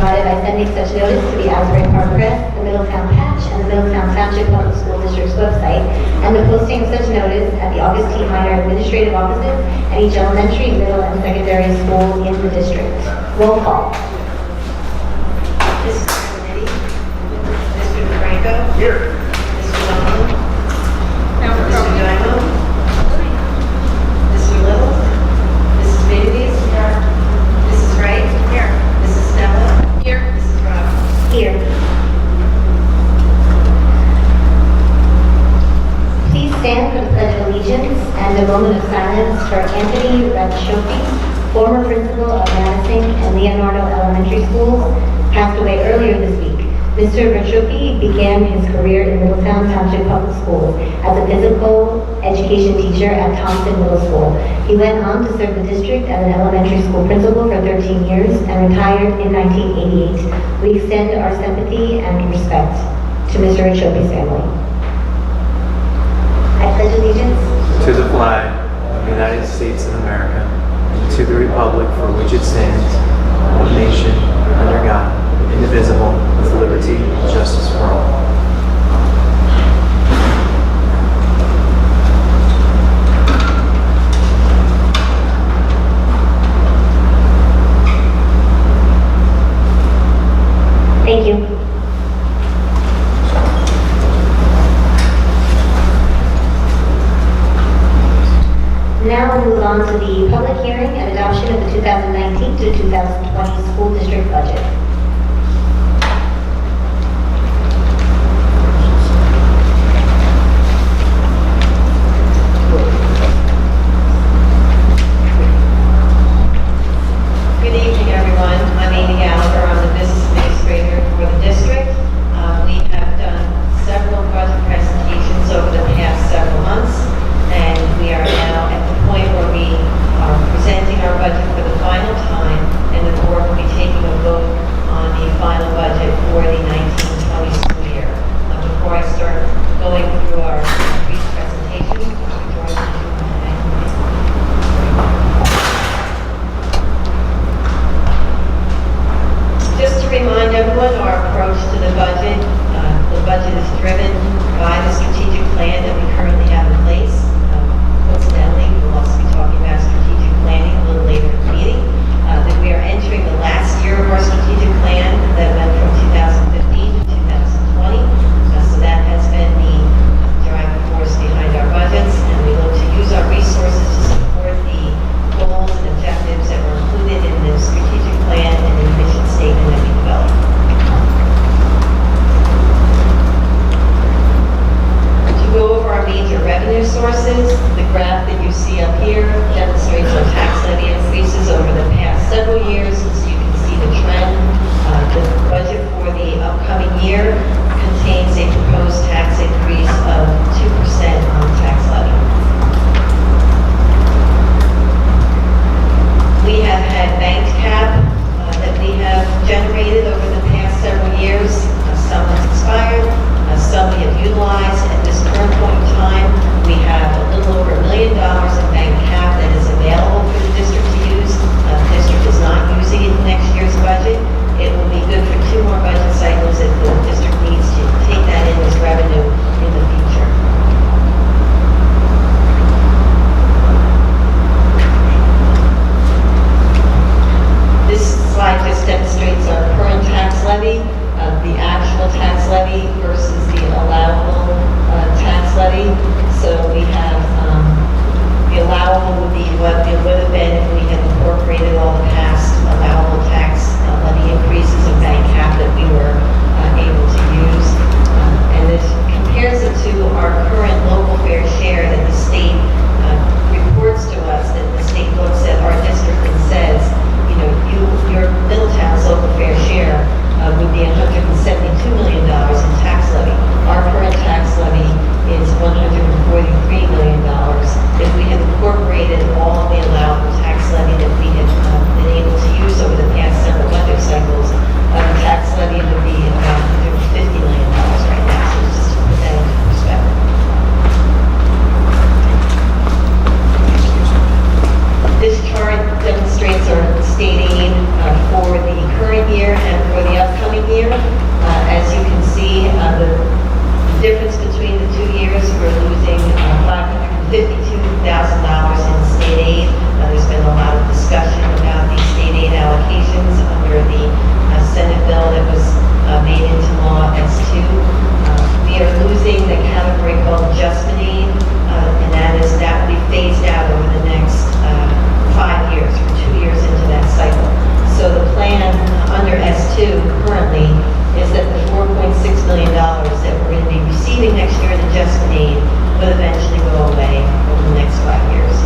provided by sending such notice to the Asbury Park Press, the Middletown Patch, and the Middletown Township Public School District's website, and the posting of such notice at the August T. Minor administrative offices at each elementary, middle, and secondary school in the district. Roll call. Mrs. Kennedy. Mr. DeFranco. Here. Mr. Donovan. Mr. Dymo. Mr. Little. Mrs. Davies. Here. Mrs. Wright. Here. Mrs. Stella. Here. Mrs. Roberts. Here. Please stand for the Pledge of Allegiance and a moment of silence for Anthony Ratshoki, former principal of Madison and Leonardo Elementary Schools, passed away earlier this week. Mr. Ratshoki began his career in Middletown Township Public Schools as a physical education teacher at Thompson Middle School. He went on to serve the district as an elementary school principal for 13 years and retired in 1988. We extend our sympathy and respect to Mr. Ratshoki's family. I pledge allegiance To the flag of the United States of America, and to the republic for which it stands, one nation, under God, indivisible, with liberty and justice for all. Thank you. Now we'll move on to the public hearing and adoption of the 2019 to 2020 school district budget. Good evening, everyone. I'm Amy Gallagher. I'm the business administrator for the district. We have done several budget presentations over the past several months, and we are now at the point where we are presenting our budget for the final time, and the board will be taking a vote on the final budget for the 1920 school year. Before I start going through our brief presentation, just to remind everyone, our approach to the budget is driven by the strategic plan that we currently have in place. Coincidentally, we'll also be talking about strategic planning a little later in the meeting. That we are entering the last year of our strategic plan that went from 2015 to 2020. So that has been the driving force behind our budgets, and we look to use our resources to support the goals and objectives that were included in the strategic plan and the mission statement that we developed. To go over our major revenue sources, the graph that you see up here demonstrates our tax levy increases over the past several years, so you can see the trend. The budget for the upcoming year contains a proposed tax increase of 2% on tax levy. We have had banked cap that we have generated over the past several years. Some have expired, some we have utilized. At this current point in time, we have a little over $1 million in bank cap that is available for the district to use. The district is not using it in next year's budget. It will be good for 2 more budget cycles if the district needs to take that in as revenue in the future. This slide just demonstrates our current tax levy, the actual tax levy versus the allowable tax levy. So we have the allowable would be what it would have been if we had incorporated all the past allowable tax levy increases and bank cap that we were able to use. And this and for the upcoming year. As you can see, the difference between the 2 years, we're losing $552,000 in state aid. There's been a lot of discussion about these state aid allocations under the Senate bill that was made into law S2. We are losing the category called adjustment aid, and that will be phased out over the next 5 years. We're 2 years into that cycle. So the plan under S2 currently is that the $4.6 million that we're going to be receiving next year in adjustment aid will eventually go away over the next 5 years.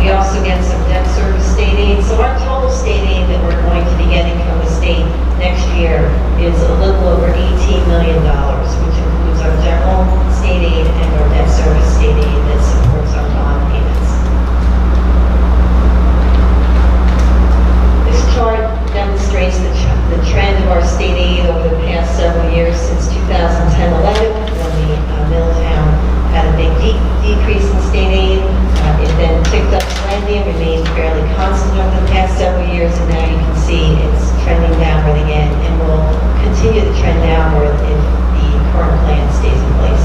We also get some debt service state aid. So our total state aid that we're going to be getting from the state next year is a little over $18 million, which includes our general state aid and our debt service state aid that supports our bond payments. This chart demonstrates the trend of our state aid over the past several years since 2010-11, when the Middletown had a big decrease in state aid. It then picked up slightly and remained fairly constant over the past several years, and now you can see it's trending downward again, and will continue to trend downward if the current plan stays in place.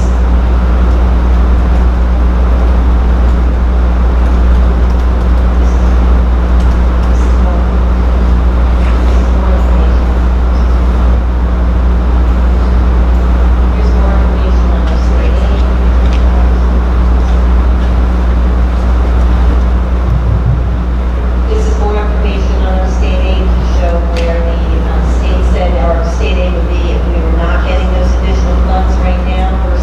We're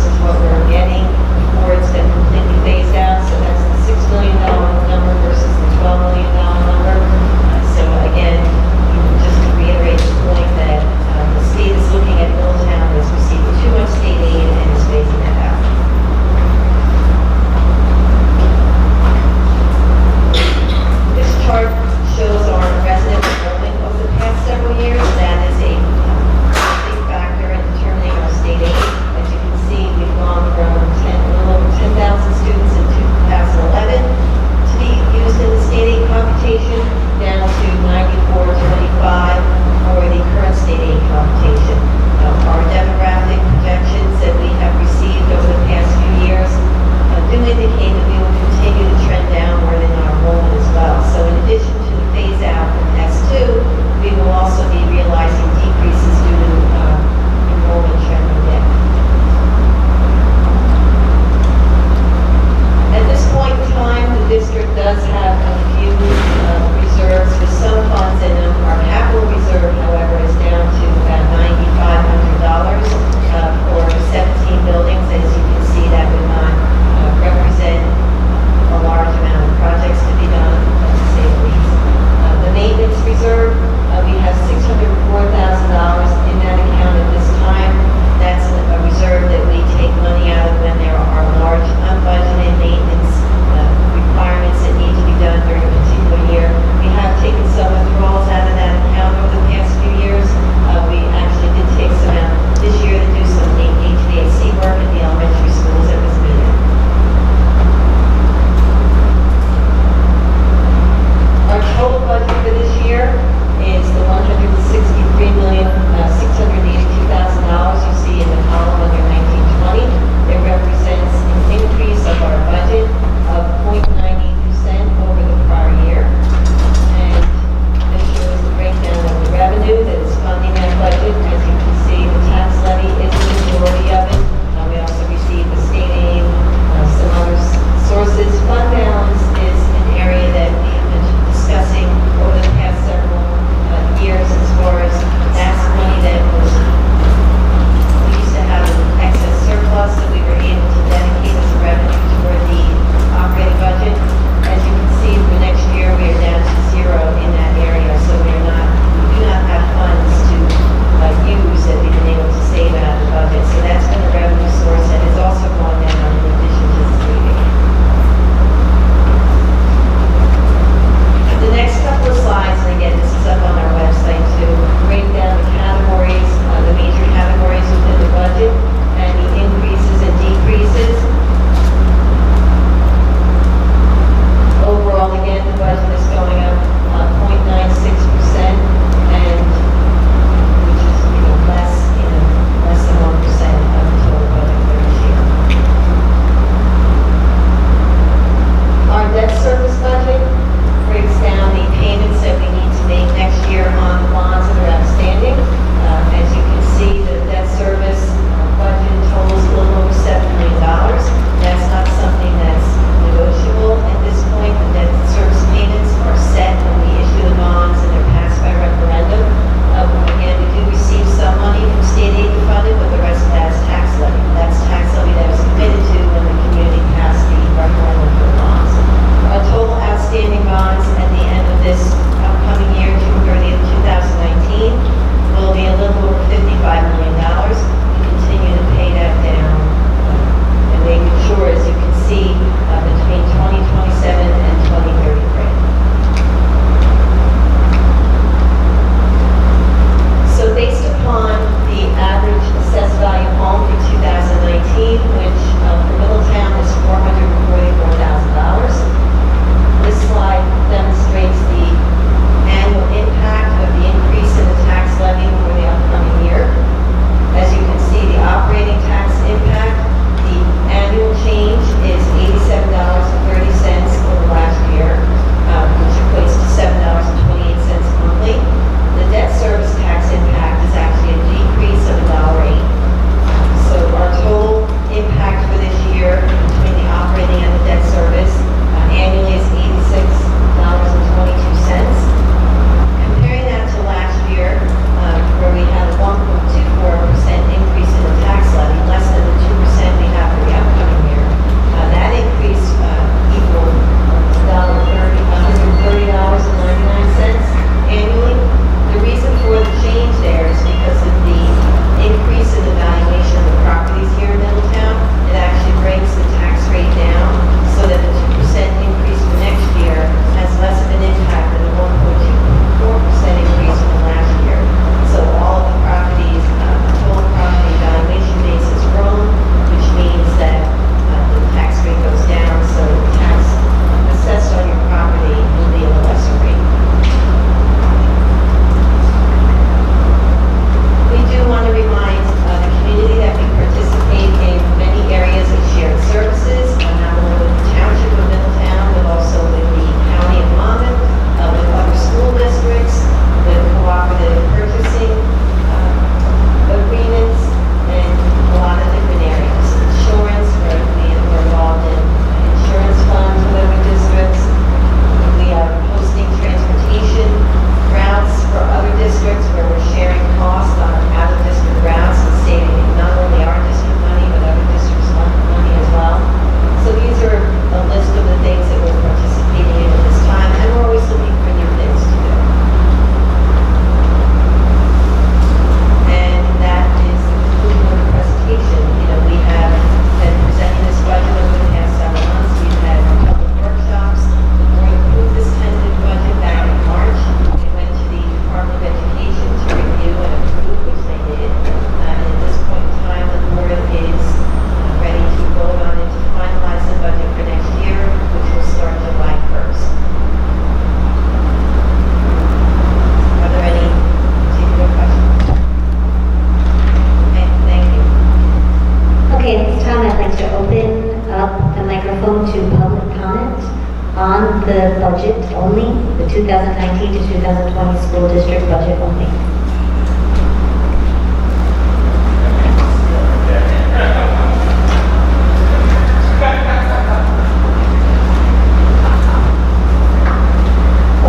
2019 to 2020 school district budget only.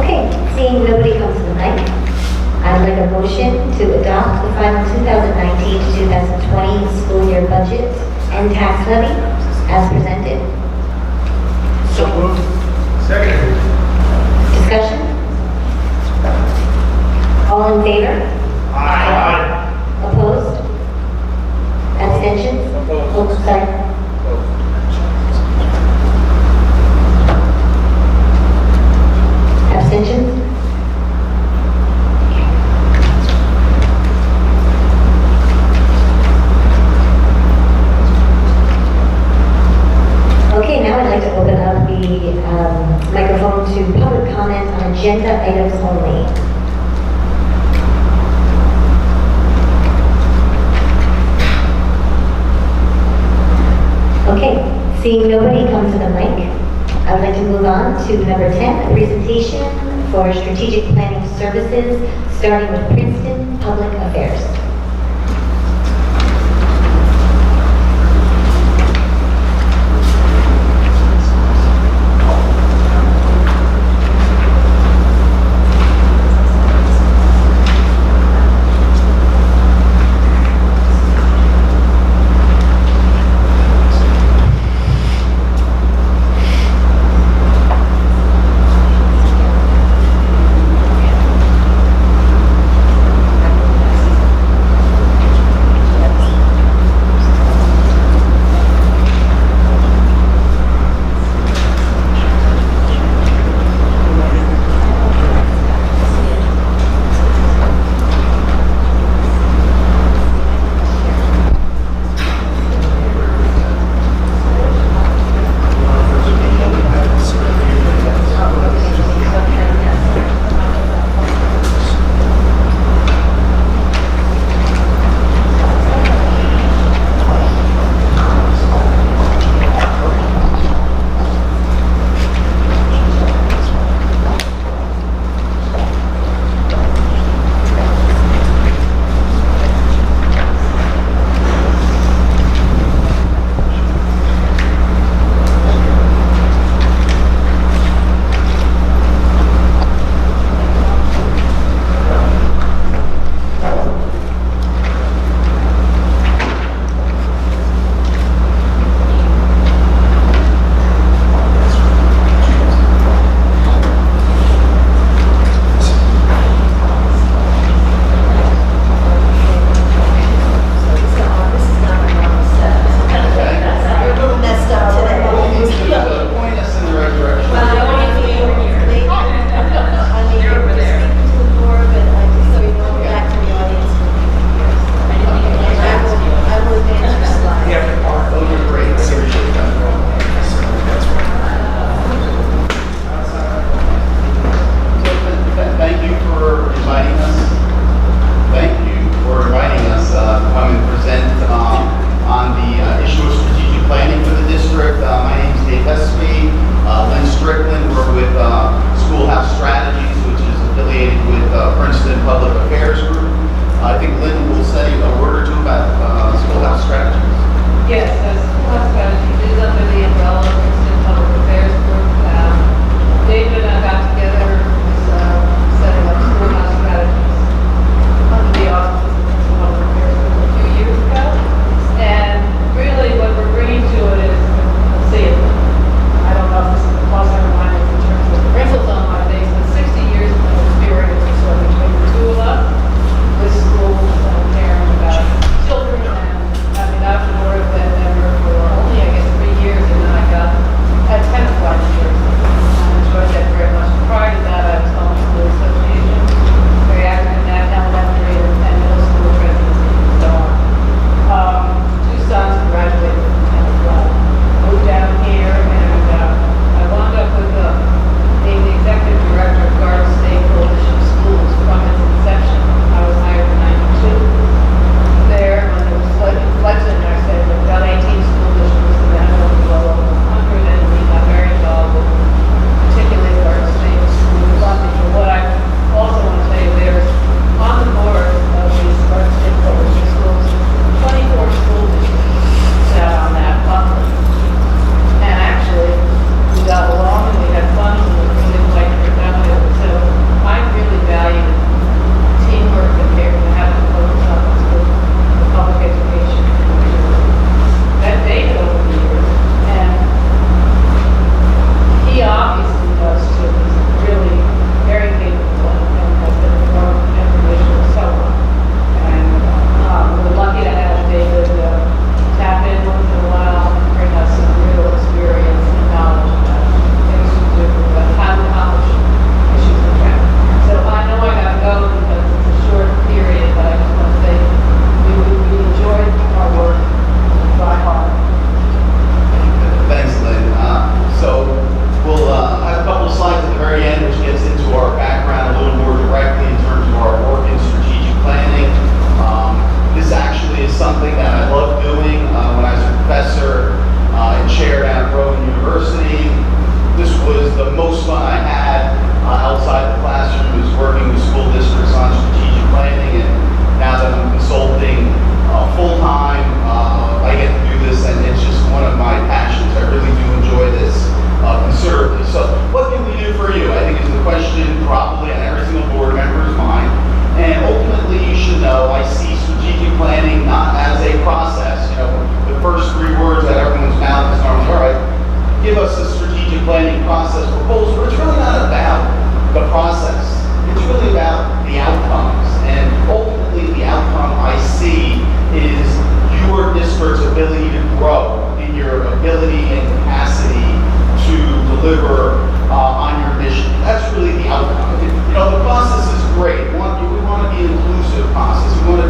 Okay, seeing nobody comes to the mic, I'd like a motion to adopt the final 2019 to 2020 school year budget and tax levy as presented. So moved. Second. Discussion? All in favor? Aye. Opposed? Abstentions? Opposed. Oh, sorry. Abstentions? Okay, now I'd like to open up the microphone to public comment on agenda items only. Okay, seeing nobody come to the mic, I would like to move on to number 10, a presentation for strategic planning services, starting with Princeton Public Affairs.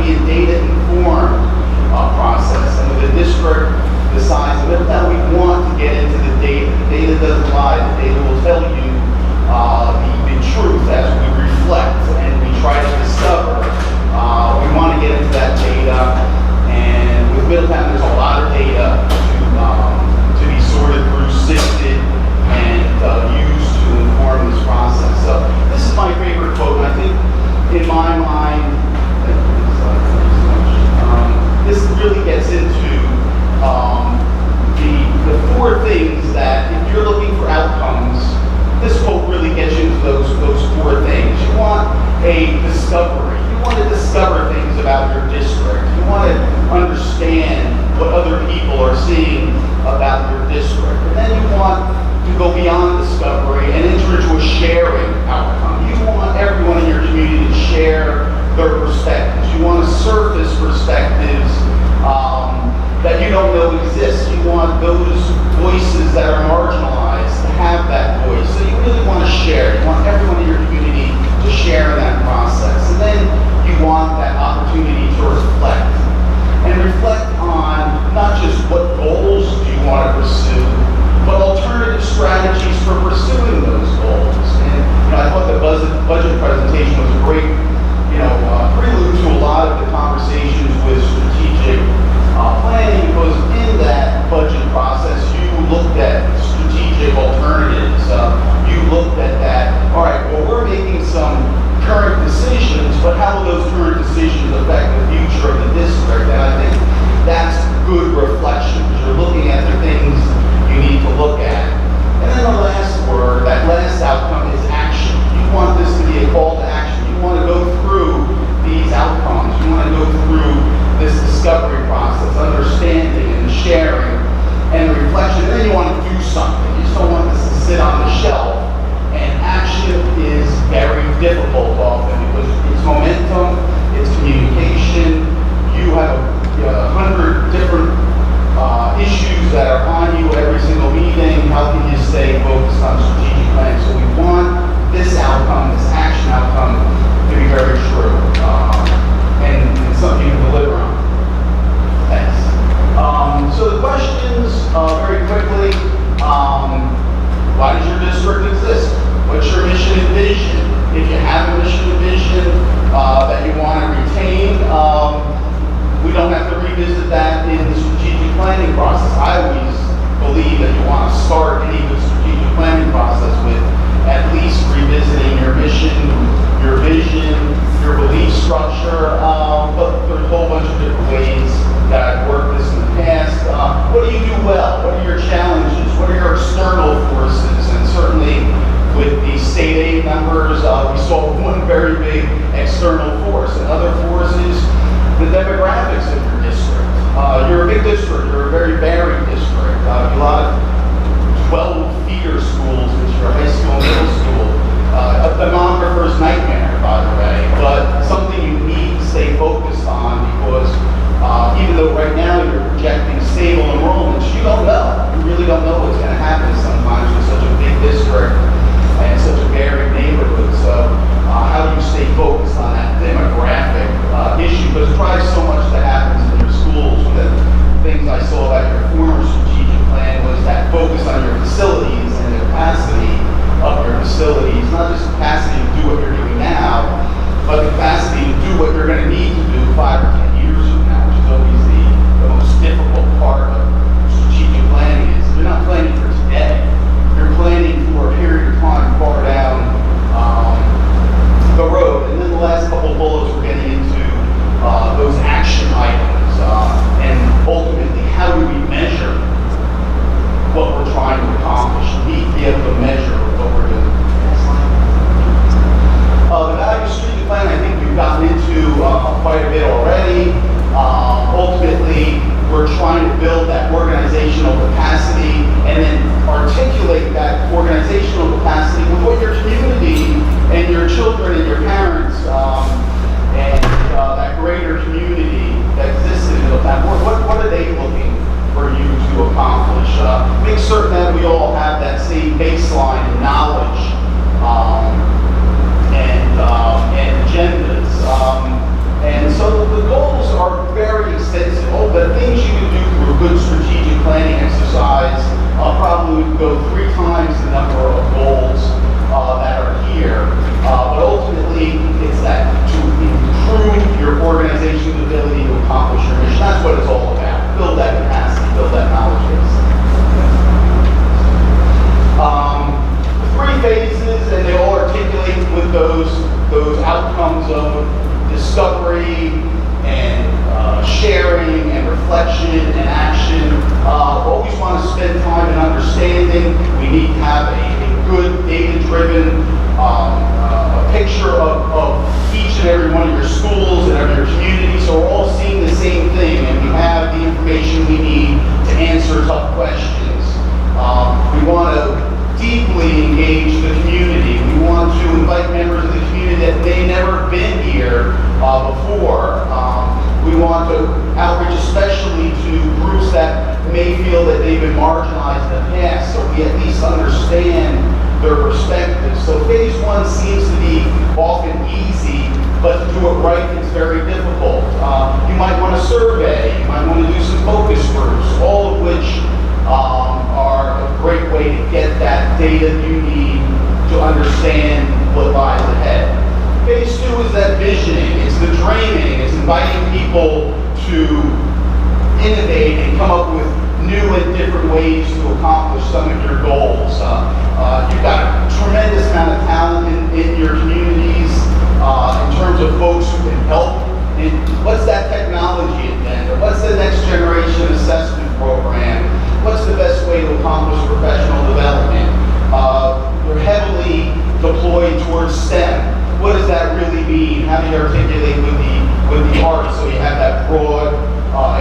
be a data-informed process. And with a district the size of Middletown, we want to get into the data. The data doesn't lie. The data will tell you the truth as we reflect and we try to discover. We want to get into that data. And with Middletown, there's a lot of data to be sorted through, sifted, and used to inform this process. So this is my favorite quote. And I think in my mind, this really gets into the four things that, if you're looking for outcomes, this quote really gets you into those four things. You want a discovery. You want to discover things about your district. You want to understand what other people are seeing about your district. And then you want to go beyond discovery and enter into a sharing outcome. You want everyone in your community to share their perspectives. You want to surface perspectives that you don't know exist. You want those voices that are marginalized to have that voice. So you really want to share. You want everyone in your community to share in that process. And then you want that opportunity to reflect. And reflect on not just what goals do you want to pursue, but alternative strategies for pursuing those goals. And I thought the budget presentation was a great prelude to a lot of the conversations with strategic planning, because in that budget process, you looked at strategic alternatives. You looked at that, all right, well, we're making some current decisions, but how will those current decisions affect the future of the district? And I think that's good reflection, because you're looking at the things you need to look at. And then the last word, that last outcome is action. You want this to be a call to action. You want to go through these outcomes. You want to go through this discovery process, understanding and sharing and reflection. And then you want to do something. You just don't want this to sit on the shelf. And action is very difficult often because it's momentum, it's communication. You have 100 different issues that are on you every single meeting. How can you stay focused on strategic planning? So we want this outcome, this action outcome, to be very true and something to deliver on. Thanks. So the questions, very quickly, why does your district exist? What's your mission and vision? If you have a mission and vision that you want to retain, we don't have to revisit that in the strategic planning process. I always believe that you want to start any good strategic planning process with at least revisiting your mission, your vision, your belief structure, but there's a whole bunch of different ways that I've worked this in the past. What do you do well? What are your challenges? What are your external forces? And certainly with the state aid numbers, we saw one very big external force. And other forces, the demographics of your district. You're a big district. You're a very varied district. A lot of 12 feeder schools, which are high school and middle school. A demographer's nightmare, by the way, but something you need to stay focused on, because even though right now you're projecting stable enrollments, you don't know. You really don't know what's going to happen sometimes with such a big district and such a varied neighborhood. So how do you stay focused on that demographic issue? Because it drives so much that happens in your schools. One of the things I saw about your former strategic plan was that focus on your facilities and the capacity of your facilities, not just capacity to do what you're doing now, outcomes of discovery and sharing and reflection and action. Always want to spend time in understanding. We need to have a good data-driven picture of each and every one of your schools and every your community, so we're all seeing the same thing and we have the information we need to answer tough questions. We want to deeply engage the community. We want to invite members of the community that may never have been here before. We want to outreach especially to groups that may feel that they've been marginalized in the past, so we at least understand their perspectives. So phase one seems to be often easy, but to do it right is very difficult. You might want to survey, you might want to do some focus groups, all of which are a great way to get that data you need to understand what lies ahead. Phase two is that visioning, it's the dreaming, it's inviting people to innovate and come up with new and different ways to accomplish some of your goals. You've got a tremendous amount of talent in your communities in terms of folks who can help. And what's that technology agenda? What's the next generation assessment program? What's the best way to accomplish professional development? You're heavily deployed towards STEM. What does that really mean? How do you articulate with the arts so you have that broad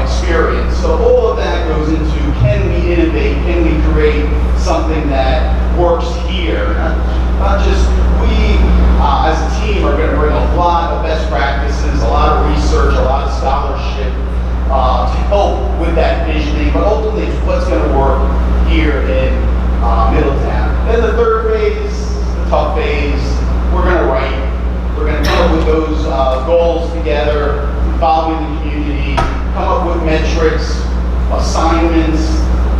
experience? So all of that goes into, can we innovate? Can we create something that works here? Not just we as a team are going to bring a lot of best practices, a lot of research, a lot of scholarship to help with that visioning, but ultimately it's what's going to work here in Middletown. Then the third phase, the tough phase, we're going to write. We're going to come up with those goals together, involving the community, come up with metrics, assignments,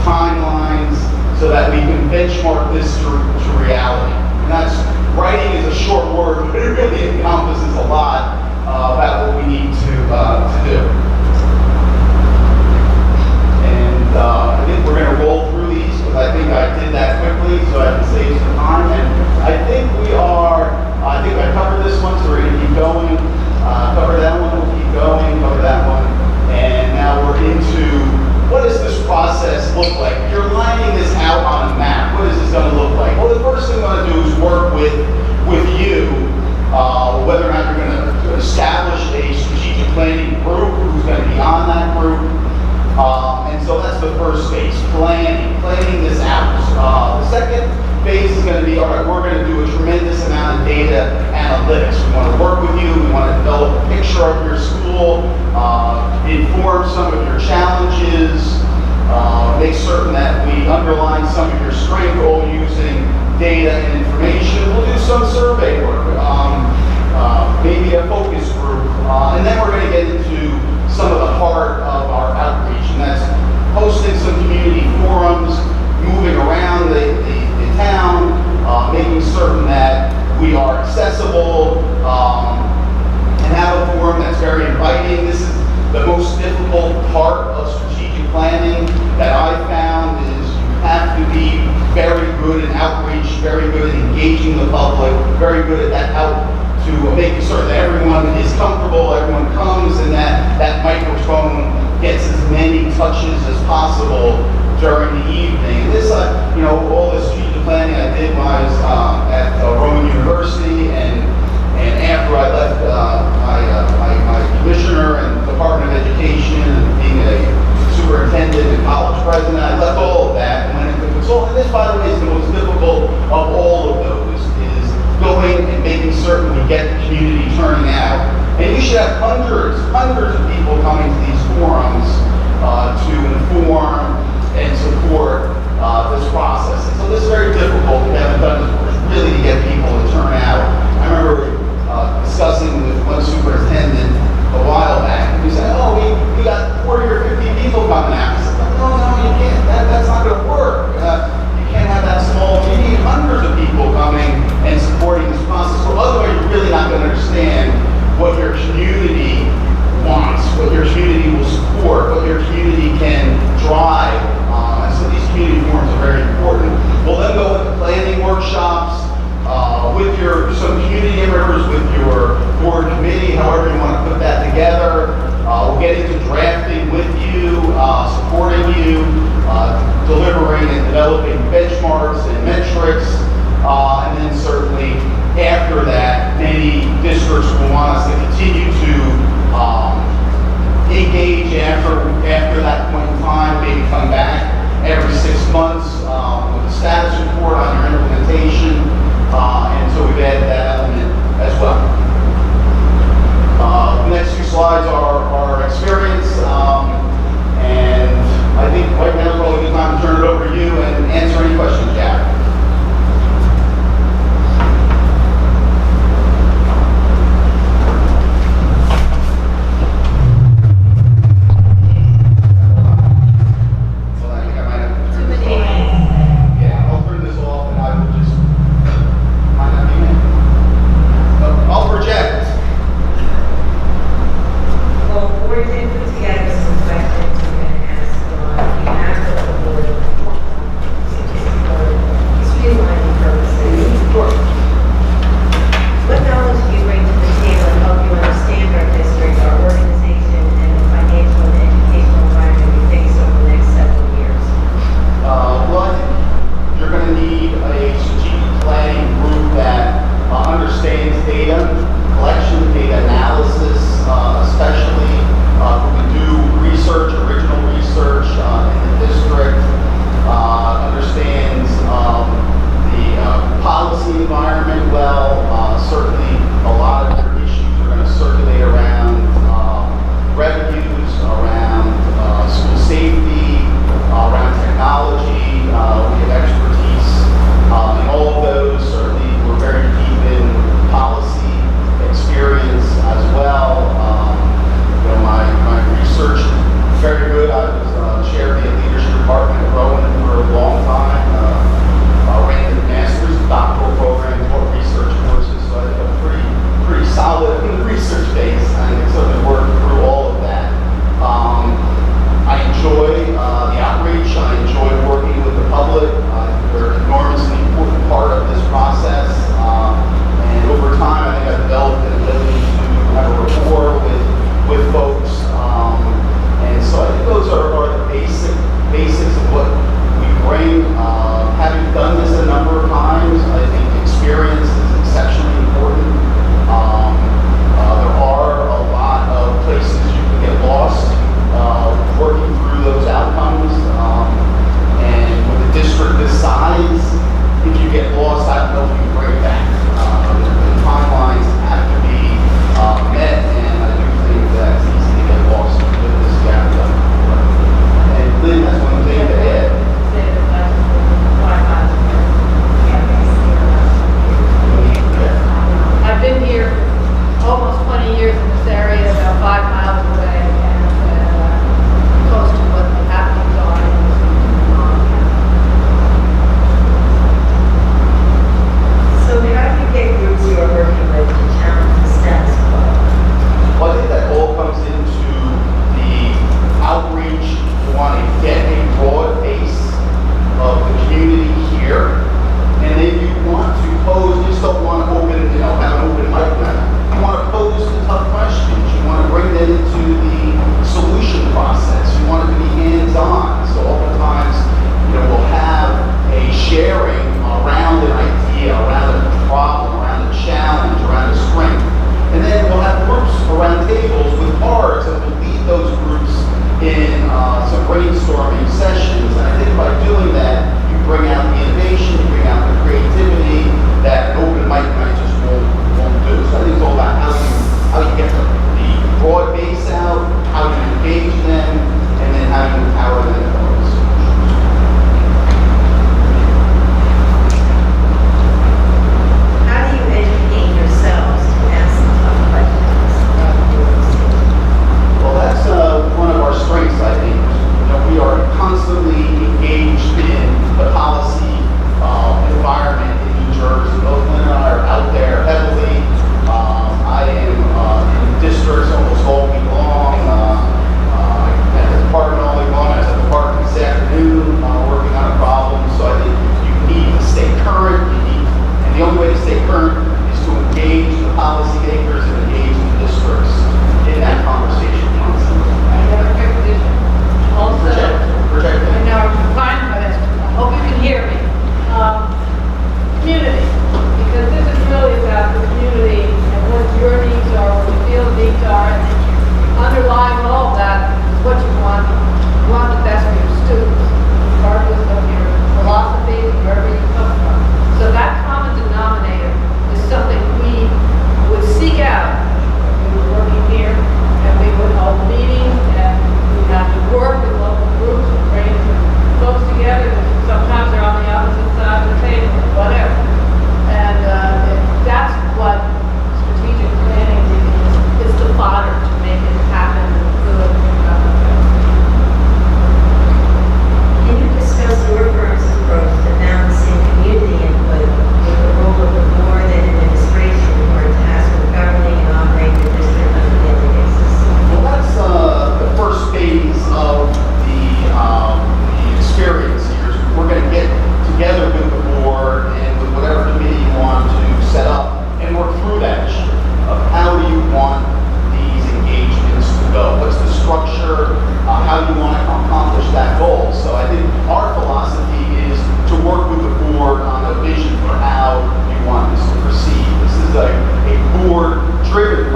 timelines, so that we can benchmark this to reality. And that's, writing is a short word, but it really encompasses a lot about what we need to do. And I think we're going to roll through these, because I think I did that quickly, so I can save some time. And I think I think I covered this one, so we're going to keep going. Cover that one, we'll keep going, cover that one. And now we're into, what does this process look like? If you're lining this out on a map, what is this going to look like? Well, the first thing we're going to do is work with you, whether or not you're going to establish a strategic planning group, who's going to be on that group. And so that's the first phase, planning this out. The second phase is going to be, all right, we're going to do a tremendous amount of data analytics. We want to work with you, we want to develop a picture of your school, inform some of your challenges, make certain that we underline some of your strength, all using data and information. We'll do some survey work, maybe a focus group, and then we're going to get into some of the heart of our outreach, and that's hosting some community forums, moving around the town, making certain that we are accessible, and have a forum that's very inviting. This is the most difficult part of strategic planning that I've found, is you have to be very good in outreach, very good at engaging the public, very good at that to making certain that everyone is comfortable, everyone comes, and that microphone gets as many touches as possible during the evening. This, all this strategic planning I did when I was at Rowan University, and after I left my commissioner and Department of Education and being a superintendent and college president, I left all of that and went into consulting. This, by the way, is the most difficult of all of those, is going and making certain we get the community turning out. And you should have hundreds of people coming to these forums to inform and support this process. And so this is very difficult. We haven't done this before, really, to get people to turn out. I remember discussing with one superintendent a while back, and he said, oh, we got 40 or 50 people coming out. I said, no, you can't. That's not going to work. You can't have that small. You need hundreds of people coming and supporting this process. So otherwise, you're really not going to understand what your community wants, what your community will support, what your community can drive. So these community forums are very important. We'll then go into planning workshops with some community members, with your monitoring and developing benchmarks and metrics. And then certainly after that, many districts will want us to continue to engage after that point in time, maybe come back every 6 months with a status report on your implementation. And so we've added that element as well. The next few slides are our experience. And I think right now is probably a good time to turn it over to you and answer any questions, Jack.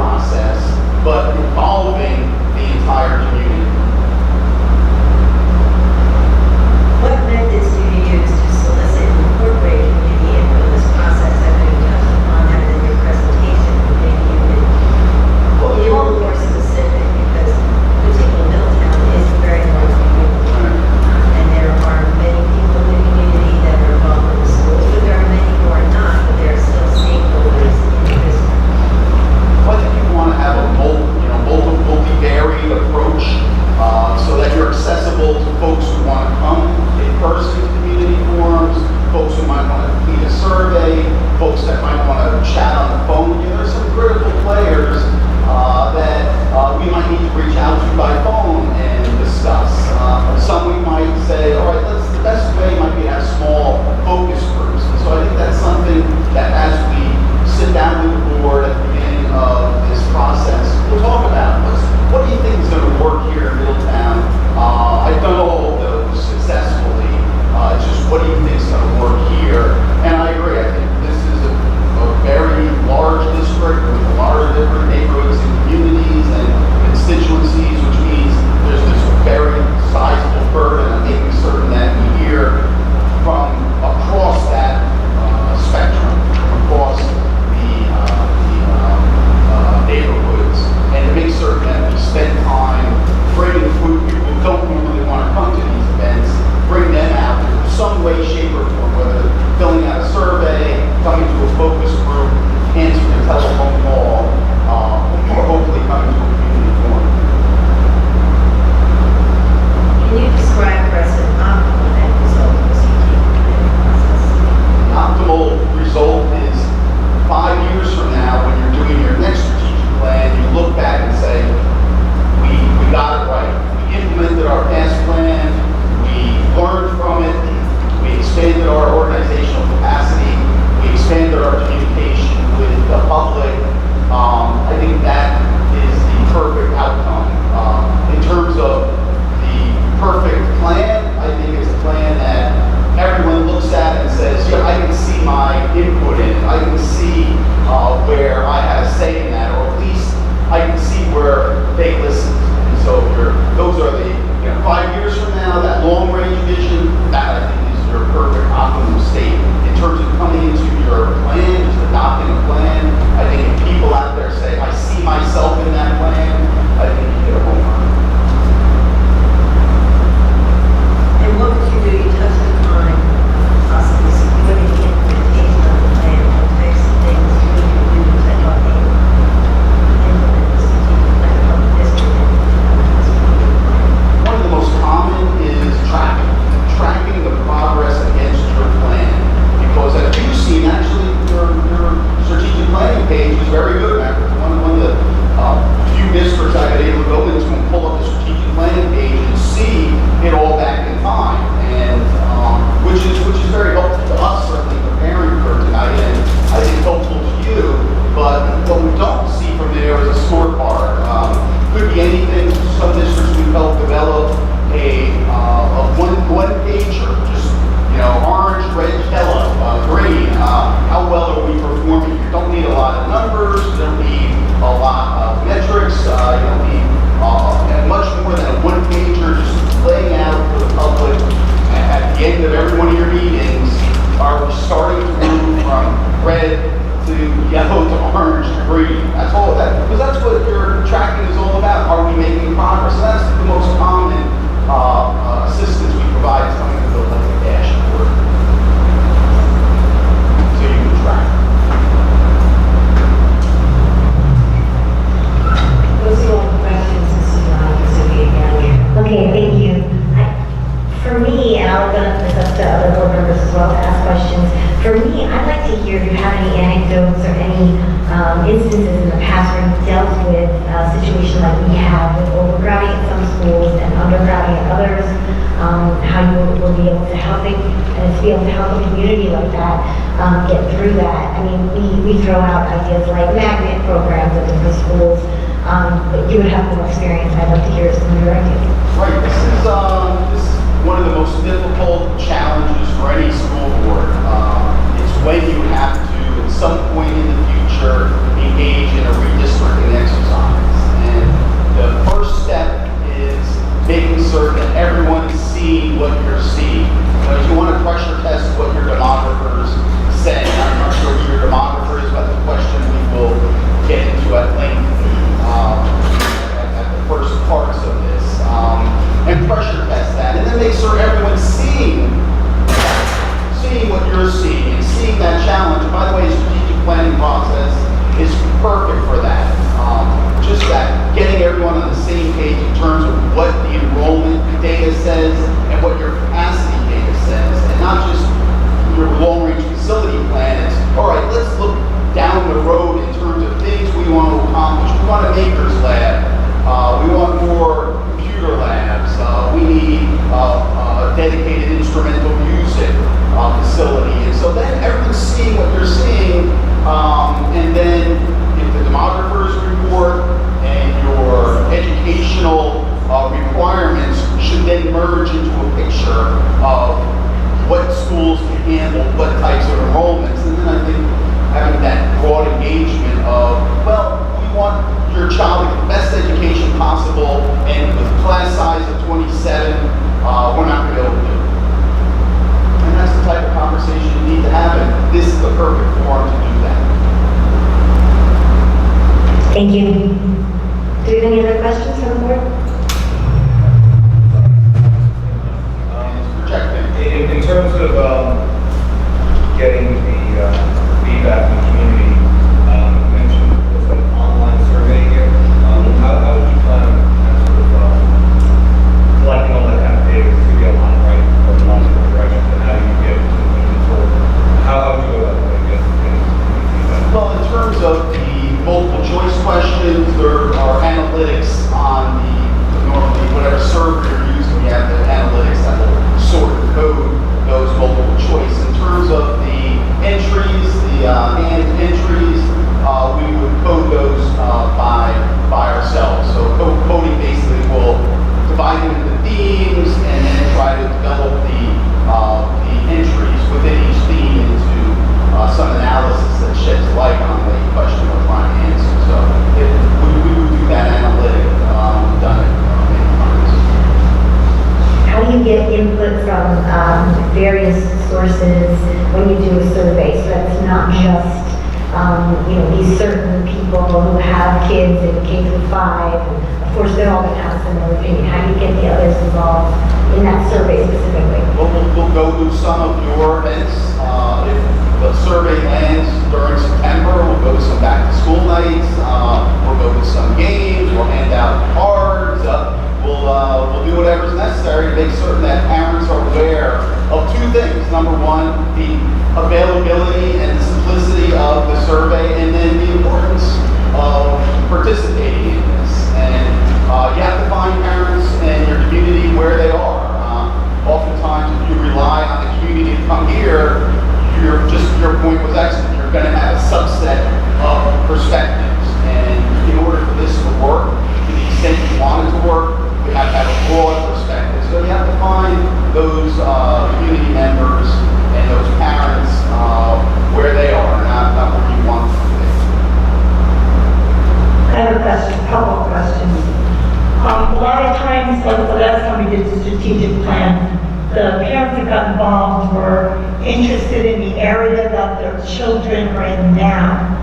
process, but involving the entire community. What methods do you use to solicit and incorporate community input in this process? I know you touched upon that in your presentation. Maybe you could be a little more specific, because particularly Middletown is a very large community. And there are many people in the community that are involved in the schools, but there are many who are not, but they're still stakeholders in the district. Well, I think you want to have a multi-varied approach so that you're accessible to folks who want to come in person to community forums, folks who might want to complete a survey, folks that might want to chat on the phone. You know, there's some critical players that we might need to reach out to by phone and discuss. Some we might say, all right, the best way might be to have small focus groups. And so I think that's something that as we sit down with the board at the beginning of this process, we'll talk about what do you think is going to work here in Middletown. I've done all of those successfully. It's just what do you think is going to work here? And I agree. I think this is a very large district with a lot of different neighborhoods and communities and constituencies, which means there's this very sizable burden of making certain that we hear from across that spectrum, across the neighborhoods, and to make certain that we spend time bringing food. People who don't normally want to come to these events, bring them out in some way, shape, or form, whether filling out a survey, coming to a focus group, answering a telephone call, or hopefully coming to a community forum. Can you describe for us an optimal end result of the strategic planning process? The optimal result is 5 years from now, when you're doing your next strategic plan, you look back and say, we got it right. We implemented our past plan, we learned from it, we expanded our organizational capacity, we expanded our communication with the public. I think that is the perfect outcome. In terms of the perfect plan, I think it's a plan that everyone looks at and says, yeah, I can see my input in it. I can see where I had a say in that, or at least I can see where they listened. And so those are the 5 years from now, that long-range vision, that I think is your perfect optimum state. In terms of coming into your plan, just adopting a plan, I think if people out there say, I see myself in that plan, I think you get a home run. And what would you do? You touched upon possibly supporting the implementation of the plan. What types of things you could do to help implement the strategic plan, help the district implement the strategic plan? One of the most common is tracking the progress against your plan. Because as you've seen, actually, your strategic planning page is very good. One of the few districts I've been able to go into and pull up the strategic planning page and see it all back in time, and which is very helpful to us, certainly preparing for tonight, and I think helpful to you. But what we don't see from there is a scorecard. Could be anything. Some districts we've helped develop a one-pager, just orange, red, yellow, green. How well are we performing? You don't need a lot of numbers. You don't need a lot of metrics. You don't need much more than a one-pager, just laying out for the public at the end of every one of your meetings. Are we starting to move from red to yellow to orange to green? That's all of that, because that's what your tracking is all about. Are we making progress? And that's the most common assistance we provide, is coming to build like a dashboard, so you can track. Those are all the questions, Mrs. Ryan. Okay, thank you. For me, and I'll open this up to other board members as well to ask questions. For me, I'd like to hear if you have any anecdotes or any instances in the past where you've dealt with a situation like we have with overcrowding at some schools and undercrowding at others, how you will be able to help it, and to be able to help a community like that get through that. I mean, we throw out ideas like magnet programs at different schools, but you would have more experience. I'd love to hear some of your ideas. Right, this is one of the most difficult challenges for any school board. It's when you have to at some point in the future engage in a redistricting exercise. And the first step is making certain that everyone is seeing what you're seeing. If you want to pressure test what your demographers say, I'm not sure who your demographer is, but the question we will get into at length at the first parts of this, and pressure test that, and then make sure everyone's seeing what you're seeing and seeing that challenge. And by the way, the strategic planning process is perfect for that. Just that getting everyone on the same page in terms of what the enrollment data says and what your capacity data says, and not just your long-range facility plan. It's, all right, let's look down the road in terms of things we want to accomplish. We want a maker's lab. We want more computer labs. We need a dedicated instrumental music facility. And so then everyone's seeing what you're seeing, and then if the demographers report and your educational requirements should then merge into a picture of what schools can handle, what types of enrollments. And then I think having that broad engagement of, well, we want your child to get the best education possible, and with a class size of 27, we're not going to be able to do it. And that's the type of conversation you need to have, and this is the perfect forum to do that. Thank you. Do we have any other questions from the board? Projecting. In terms of getting the feedback from the community, you mentioned there's an online survey here. How would you plan on sort of collecting all that kind of data? It's going to be online, right? Or multiple directions, and how do you get control? How would you go about getting feedback? Well, in terms of the multiple choice questions, there are analytics on normally whatever server you're using, you have the analytics that will sort and code those multiple choice. In terms of the entries, the hand entries, we would code those by ourselves. So coding basically will divide them into themes and then try to develop the entries within each theme into some analysis that sheds light on the question we're trying to answer. So we would do that analytic. We've done it many times. How do you get input from various sources when you do a survey? So that's not just, these certain people who have kids in K through 5. And of course, they're all going to have similar opinion. How do you get the others involved in that survey specifically? We'll go to some of your events. If the survey lands during September, we'll go to some back-to-school nights. We'll go to some games. We'll hand out cards. We'll do whatever's necessary to make certain that parents are aware of two things. Number one, the availability and the simplicity of the survey, and then the importance of participating in this. And you have to find parents and your community where they are. Oftentimes, if you rely on the community to come here, your point was excellent. You're going to have a subset of perspectives. And in order for this to work, to the extent you want it to work, we have to have a broad perspective. So you have to find those community members and those parents where they are, not where you want them to be. I have a question, a couple of questions. A lot of times, like the last time we did the strategic plan, the parents that got involved were interested in the area that their children are in now.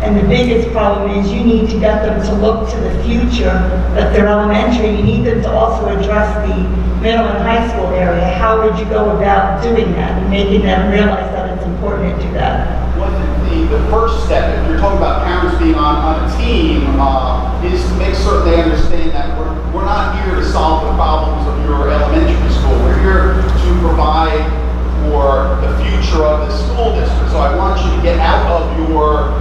And the biggest problem is you need to get them to look to the future, that they're elementary. You need them to also address the middle and high school area. How would you go about doing that and making them realize that it's important to do that? Well, the first step, if you're talking about parents being on a team, is to make certain they understand that we're not here to solve the problems of your elementary school. We're here to provide for the future of the school district. So I want you to get out of your,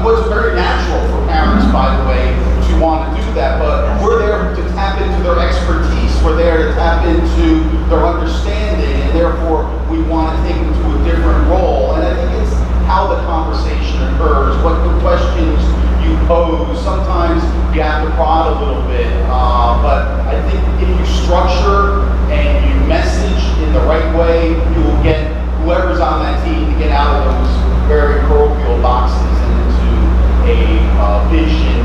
what's very natural for parents, by the way, to want to do that, but we're there to tap into their expertise. We're there to tap into their understanding, and therefore we want to take them to a different role. And I think it's how the conversation occurs, what the questions you pose. Sometimes you have to prod a little bit, but I think if you structure and you message in the right way, you will get whoever's on that team to get out of those very parochial a vision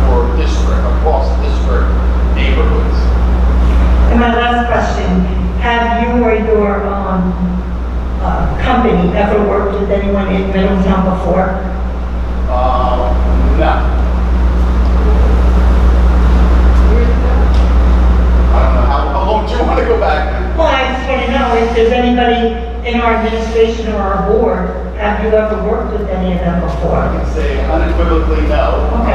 for district, across district neighborhoods. And my last question, have you or your company ever worked with anyone in Middletown before? No. I don't know, how long do you want to go back? Well, I just want to know if there's anybody in our administration or our board, have you ever worked with any of them before? I can say unequivocally no. Okay.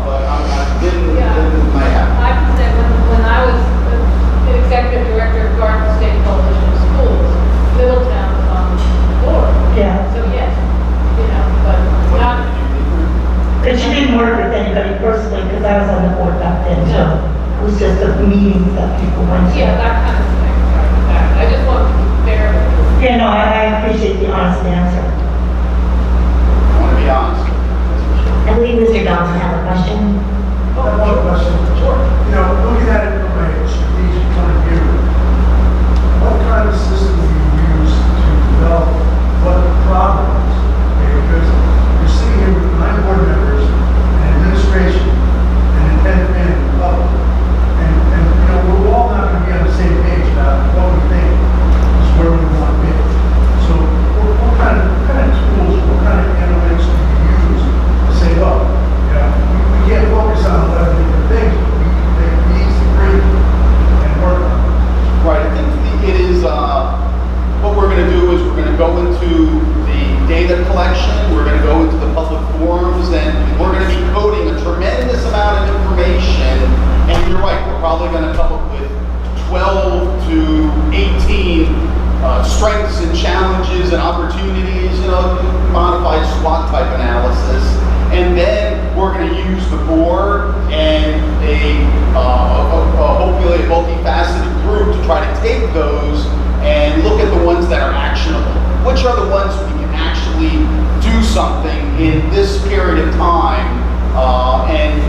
But I didn't, I have. I can say when I was the executive director of Garden State Coalition of Schools, Middletown was on the board. Yeah. So yes, but not, But you didn't work with anybody personally, because I was on the board back then, so it was just the meetings that people went to. yeah, that kind of thing. I just want to be fair. Yeah, no, I appreciate the honest answer. I want to be honest. I believe Mr. Johnson has a question. I have one question. Sure. Looking at it from a strategic point of view, what kind of system do you use to develop what the problem is? Okay, because you're sitting here with 9 board members and administration and independent man in the public. And we're all not going to be on the same page about what we think is where we want to be. So what kind of tools, what kind of analytics do you use to say, look, we can't focus on 11 different things, but we can take these 3 and work on them. Right, I think it is, what we're going to do is we're going to go into the data collection, we're going to go into the public forums, and we're going to be coding a tremendous amount of information. And you're right, we're probably going to come up with 12 to 18 strengths and challenges and opportunities, modified SWOT type analysis. And then we're going to use the board and hopefully a multifaceted group to try to take those and look at the ones that are actionable. Which are the ones we can actually do something in this period of time and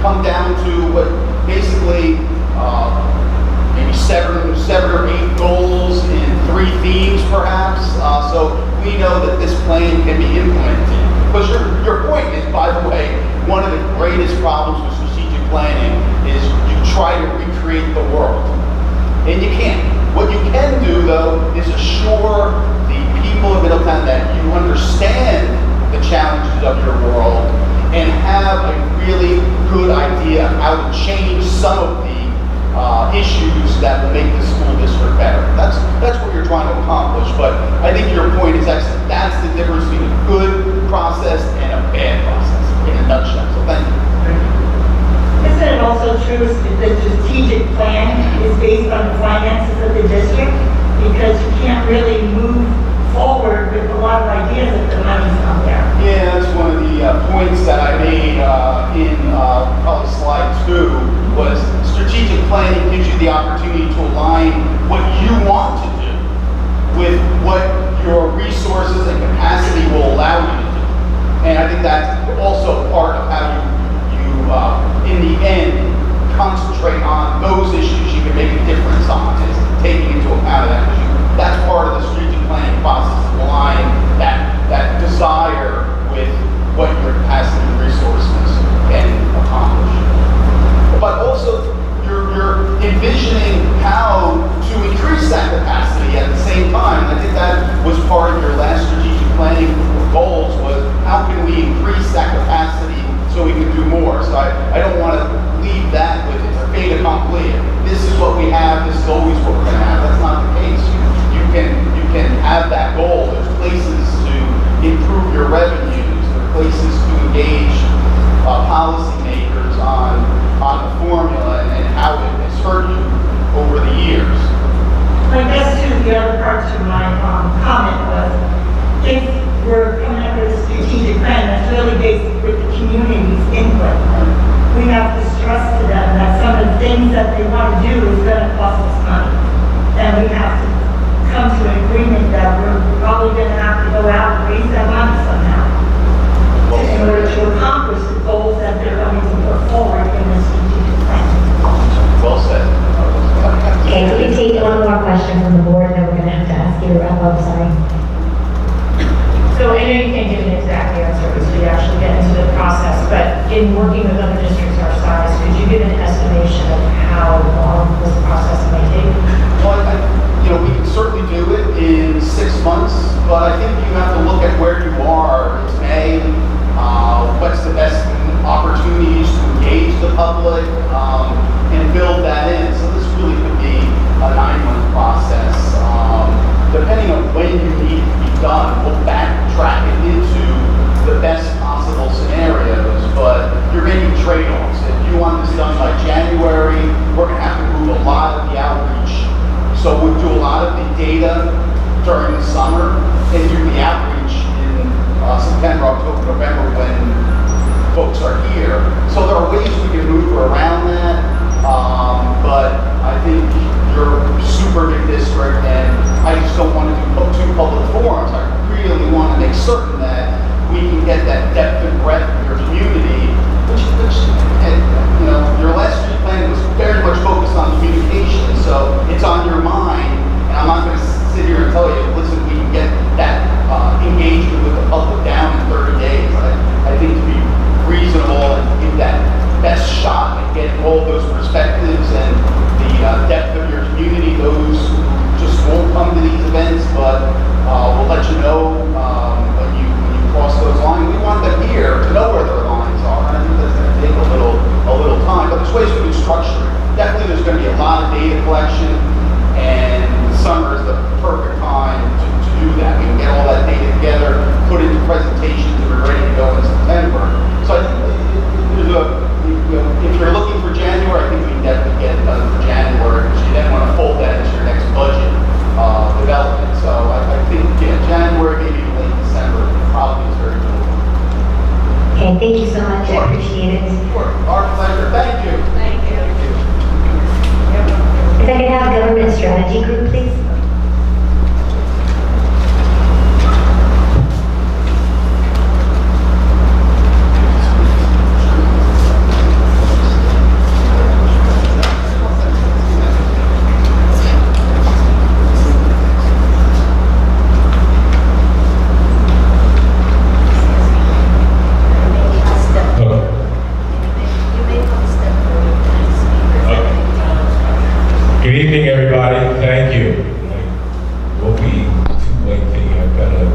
come down to what basically maybe seven or 8 goals in 3 themes perhaps. So we know that this plan can be implemented. Because your point is, by the way, one of the greatest problems with strategic planning is you try to recreate the world. And you can't. What you can do, though, is assure the people of Middletown that you understand the challenges of your world and have a really good idea how to change some of the issues that will make the school district better. That's what you're trying to accomplish. But I think your point is excellent. That's the difference between a good process and a bad process, in a nutshell. So thank you. Isn't it also true that the strategic plan is based on the finances of the district? Because you can't really move forward with a lot of ideas if the money's not there. Yeah, that's one of the points that I made in probably slide 2 was strategic planning gives you the opportunity to align what you want to do with what your resources and capacity will allow you to do. And I think that's also part of how you in the end, concentrate on those issues you can make a difference on, is taking into account of that. That's part of the strategic planning process, to align that desire with what your capacity and resources can accomplish. But also, you're envisioning how to increase that capacity at the same time. And I think that was part of your last strategic planning goals, was how can we increase that capacity so we can do more. So I don't want to leave that with it's a fait accompli. This is what we have, this is always what we're going to have. That's not the case. You can have that goal. There's places to improve your revenues. There are places to engage policymakers on the formula and how it has hurt you over the years. I guess too, the other part to my comment was, if we're coming up with a strategic plan that's really based with the community's input, we have to stress to them that some of the things that they want to do is going to cost us money. And we have to come to an agreement that we're probably going to have to go out and raise that money somehow in order to accomplish the goals that they're going to put forward in the strategic plan. Well said. Okay, we can take one more question from the board, then we're going to have to ask you to wrap up, sorry. So I know you can't give an exact answer until you actually get into the process working with other districts our size, could you give an estimation of how long this process may take? Well, we can certainly do it in 6 months, but I think you have to look at where you are. It's May. What's the best opportunities to engage the public and build that in? So this really could be a 9-month process. Depending on when you need it to be done, we'll backtrack it into the best possible scenarios, but you're making trade-offs. If you want this done by January, we're going to have to move a lot of the outreach. So we'll do a lot of the data during the summer and do the outreach in September, October, November when folks are here. So there are ways we can move around that, but I think you're a super big district and I just don't want to do 2 public forums. I really want to make certain that we can get that depth and breadth of your community, which your last street plan was very much focused on communication, so it's on your mind, and I'm not going to sit here and tell you, listen, we can get that engagement with the public down in 30 days. I think to be reasonable and give that best shot at getting all those perspectives and the depth of your community, those who just won't come to these events, but we'll let you know when you cross those lines. We want them here to know where their lines are, and I think that's going to take a little time, but there's ways we can structure it. Definitely there's going to be a lot of data collection, and the summer is the perfect time to do that. We can get all that data together, put it into presentations, and we're ready to go in September. So I think if you're looking for January, I think we can definitely get it done for January, because you then want to fold that into your next budget development. So I think January, maybe late December, probably is very doable. Okay, thank you so much, I appreciate it. Sure, our pleasure. Thank you. Thank you. If I could have government strategy group, please. Good evening, everybody. Thank you. We'll be too lengthy. I've got a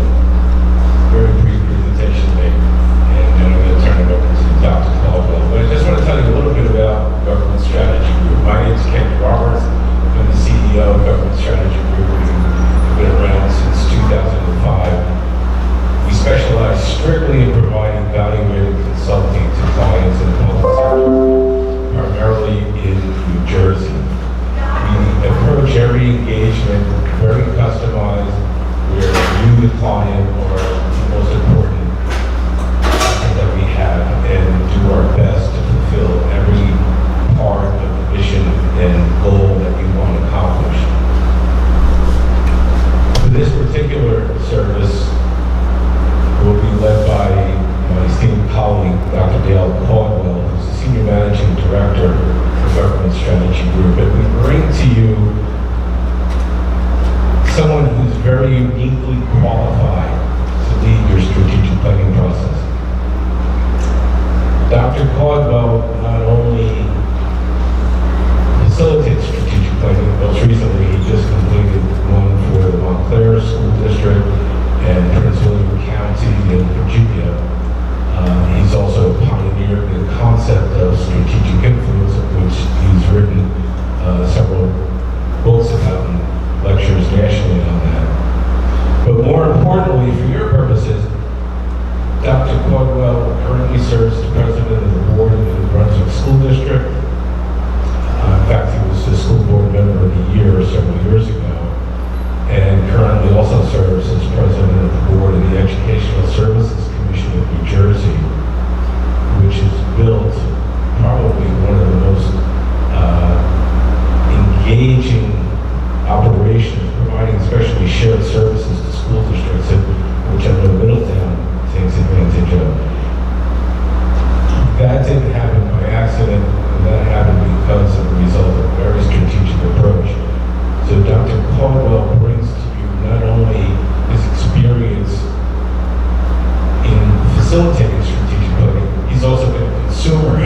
very brief presentation to make, and then I'm going to turn it over to Dr. Caldwell. But I just want to tell you a little bit about Government Strategy Group. My name is Ken Roberts. I'm the CEO of Government Strategy Group. We've been around since 2005. We specialize strictly in providing value-added consulting to clients in the public sector, primarily in New Jersey. We approach every engagement very customized, where you, the client, are the most important asset that we have, and do our best to fulfill every part of the mission and goal that we want to accomplish. For this particular service, will be led by my esteemed colleague, Dr. Dale Caldwell, who's the Senior Managing Director for Government Strategy Group. And we bring to you someone who's very uniquely qualified to lead your strategic planning process. Dr. Caldwell not only facilitates strategic planning, most recently he just completed one for the Montclair School District and Prince William County in Virginia. He's also pioneered the concept of strategic influence, which he's written several books about and lectures nationally on that. But more importantly, for your purposes, Dr. Caldwell currently serves as president of the board of the New Brunswick School District. In fact, he was the school board member of the year several years ago, and currently also serves as president of the board of the Educational Services Commission of New Jersey, which has built probably one of the most engaging operations, providing especially shared services to school districts, which I know Middletown takes advantage of. That didn't happen by accident, and that happened because of the result of a very strategic approach. So Dr. Caldwell brings to you not only his experience in facilitating strategic planning, he's also been a consumer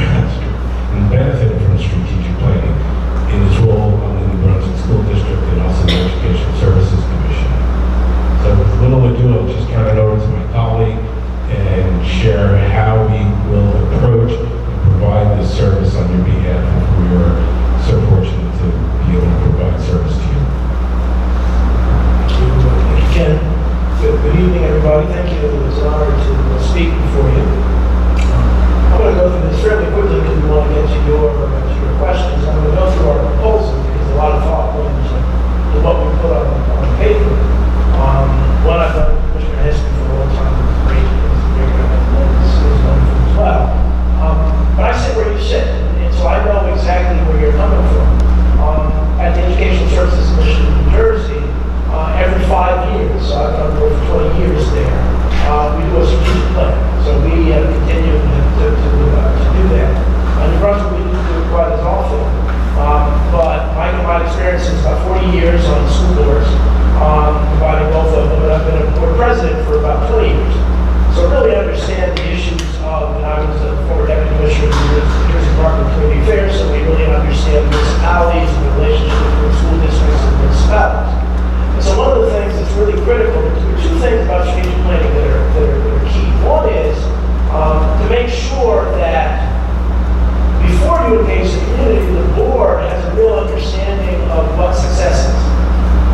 face the community, the board has a real understanding of what success is.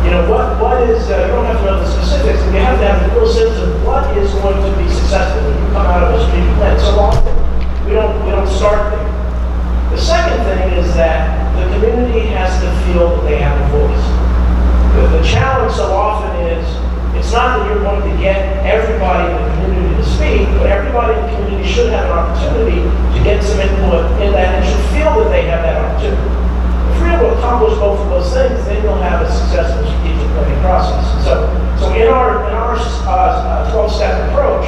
You know, what is, you don't have to know the specifics, but you have to have a real sense of what is going to be successful when you come out of a strategic plan. So often, we don't start there. The second thing is that the community has to feel that they have a voice. The challenge so often is, it's not that you're going to get everybody in the community to speak, but everybody in the community should have an opportunity to get some input in that and should feel that they have that opportunity. If we're able to accomplish both of those things, then you'll have a successful strategic planning process. So in our 12-step approach,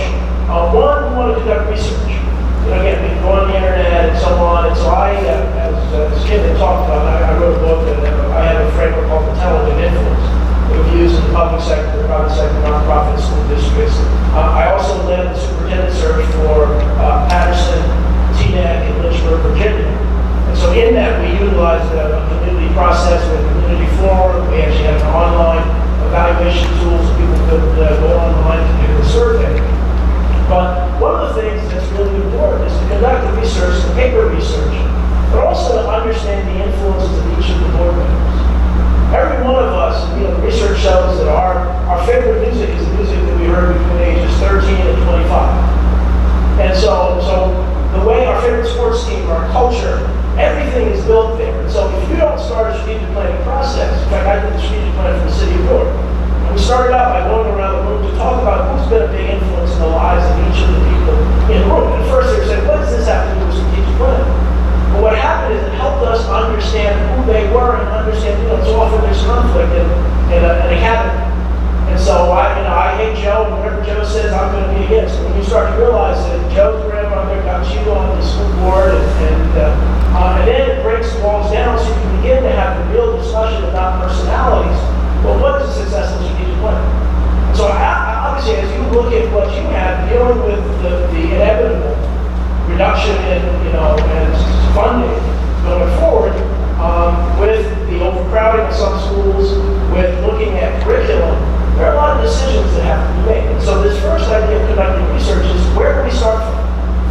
one, we want to conduct research. You know, again, we can go on the internet and so on. And so as Kim had talked about, I wrote a book and I have a framework called Intelligent Influence that we've used in the public sector, private sector, nonprofit, school districts. I also led the superintendent search for Patterson, Teaneck, and Lynchburg, Virginia. And so in that, we utilized a community process with a community forum. We actually had an online evaluation tool so people could go online and do the survey. But one of the things that's really important is to conduct the research, the paper research, but also to understand the influences of each of the board members. Every one of us, you know, the research shows that our favorite music is the music that we heard between ages 13 and 25. And so the way our favorite sports team, our culture, everything is built there. And so if you don't start a strategic planning process, in fact, I did the strategic plan for the city of Newark. And we started out by going around the room to talk about who's been a big influence in the lives of each of the people in the room. And at first they were saying, what does this have to do with strategic planning? But what happened is it helped us understand who they were and understand, you know, so often there's conflict in a cabinet. And so I hate Joe, and whatever Joe says, I'm going to be against. And when you start to realize that Joe's grandmother got you on the school board, and then it breaks the walls down so you can begin to have a real discussion about personalities. Well, what is a successful strategic plan? So obviously, as you look at what you have, dealing with the inevitable reduction in, and funding going forward, with the overcrowding of some schools, with looking at curriculum, there are a lot of decisions that have to be made. And so this first idea of conducting research is, where do we start from?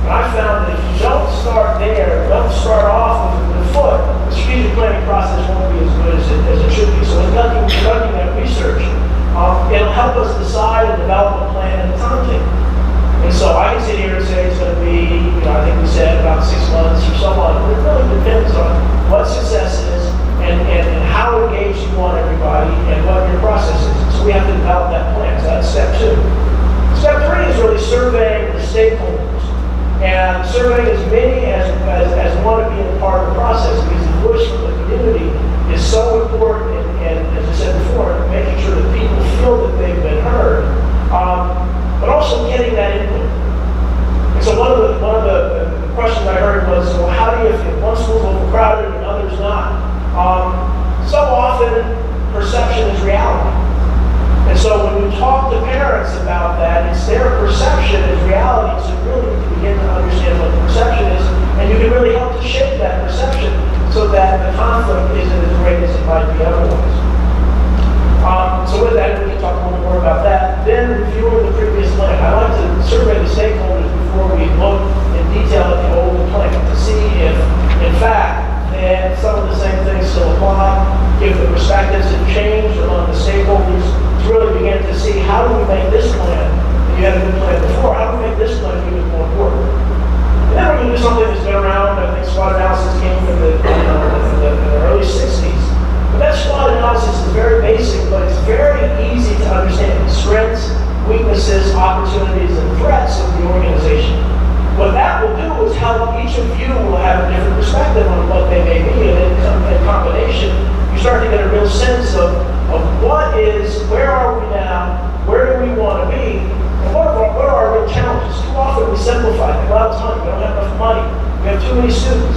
And I found that if you don't start there, don't start off with the foot, the strategic planning process won't be as good as it should be. So conducting that research, it'll help us decide and develop a plan and a timetable. And so I can sit here and say it's going to be, I think we said about 6 months or so on. But it really depends on what success is and how engaged you want everybody and what your process is. So we have to develop that plan. So that's step 2. Step 3 is really surveying the stakeholders. And surveying as many as want to be a part of the process, because the voice from the community is so important and as I said before, making sure that people feel that they've been heard, but also getting that input. And so one of the questions I heard was, well, how do you, if one school's overcrowded and others not? So often, perception is reality. And so when we talk to parents about that, it's their perception is reality, so really you can begin to understand what the perception is, and you can really help to shape that perception so that the conflict isn't as great as it might be otherwise. So with that, we can talk a little more about that. Then reviewing the previous plan. I like to survey the stakeholders before we look in detail at the old plan to see if, in fact, some of the same things still apply, if the perspectives have changed among the stakeholders, to really begin to see how do we make this plan, and you had a good plan before, how do we make this plan even more important? And then we're going to do something that's been around. I think SWOT analysis came from the early 60s. But that SWOT analysis is very basic, but it's very easy to understand the strengths, weaknesses, opportunities, and threats of the organization. What that will do is help each of you will have a different perspective on what they may be, and in combination, you start to get a real sense of where are we now, where do we want to be, and what are our real challenges. Too often we simplify things. Well, it's money. We don't have enough money. We have too many students.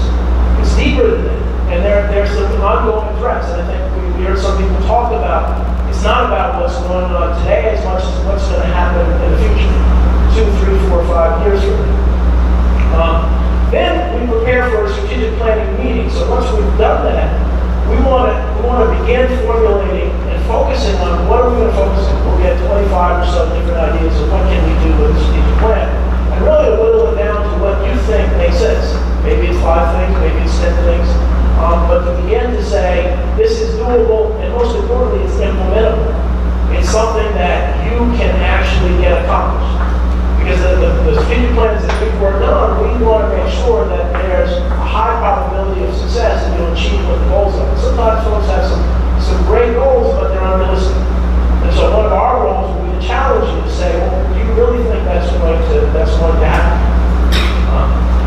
It's deeper than that. And there's some ongoing threats, and I think we heard some people talk about, it's not about what's going on today as much as what's going to happen in the future, 2, 3, 4, 5 years from now. Then we prepare for a strategic planning meeting. So once we've done that, we want to begin formulating and focusing on what are we going to focus on. We'll get 25 or so different ideas of what can we do with a strategic plan. And really whittle it down to what you think makes sense. Maybe it's 5 things, maybe extend things. But to begin to say, this is doable, and most importantly, it's implementable. It's something that you can actually get accomplished. Because the strategic plans that we've worked on, we want to make sure that there's a high probability of success and you'll achieve what the goals are. Sometimes folks have some great goals, but they're unrealistic. And so one of our roles will be to challenge you to say, well, do you really think that's going to happen?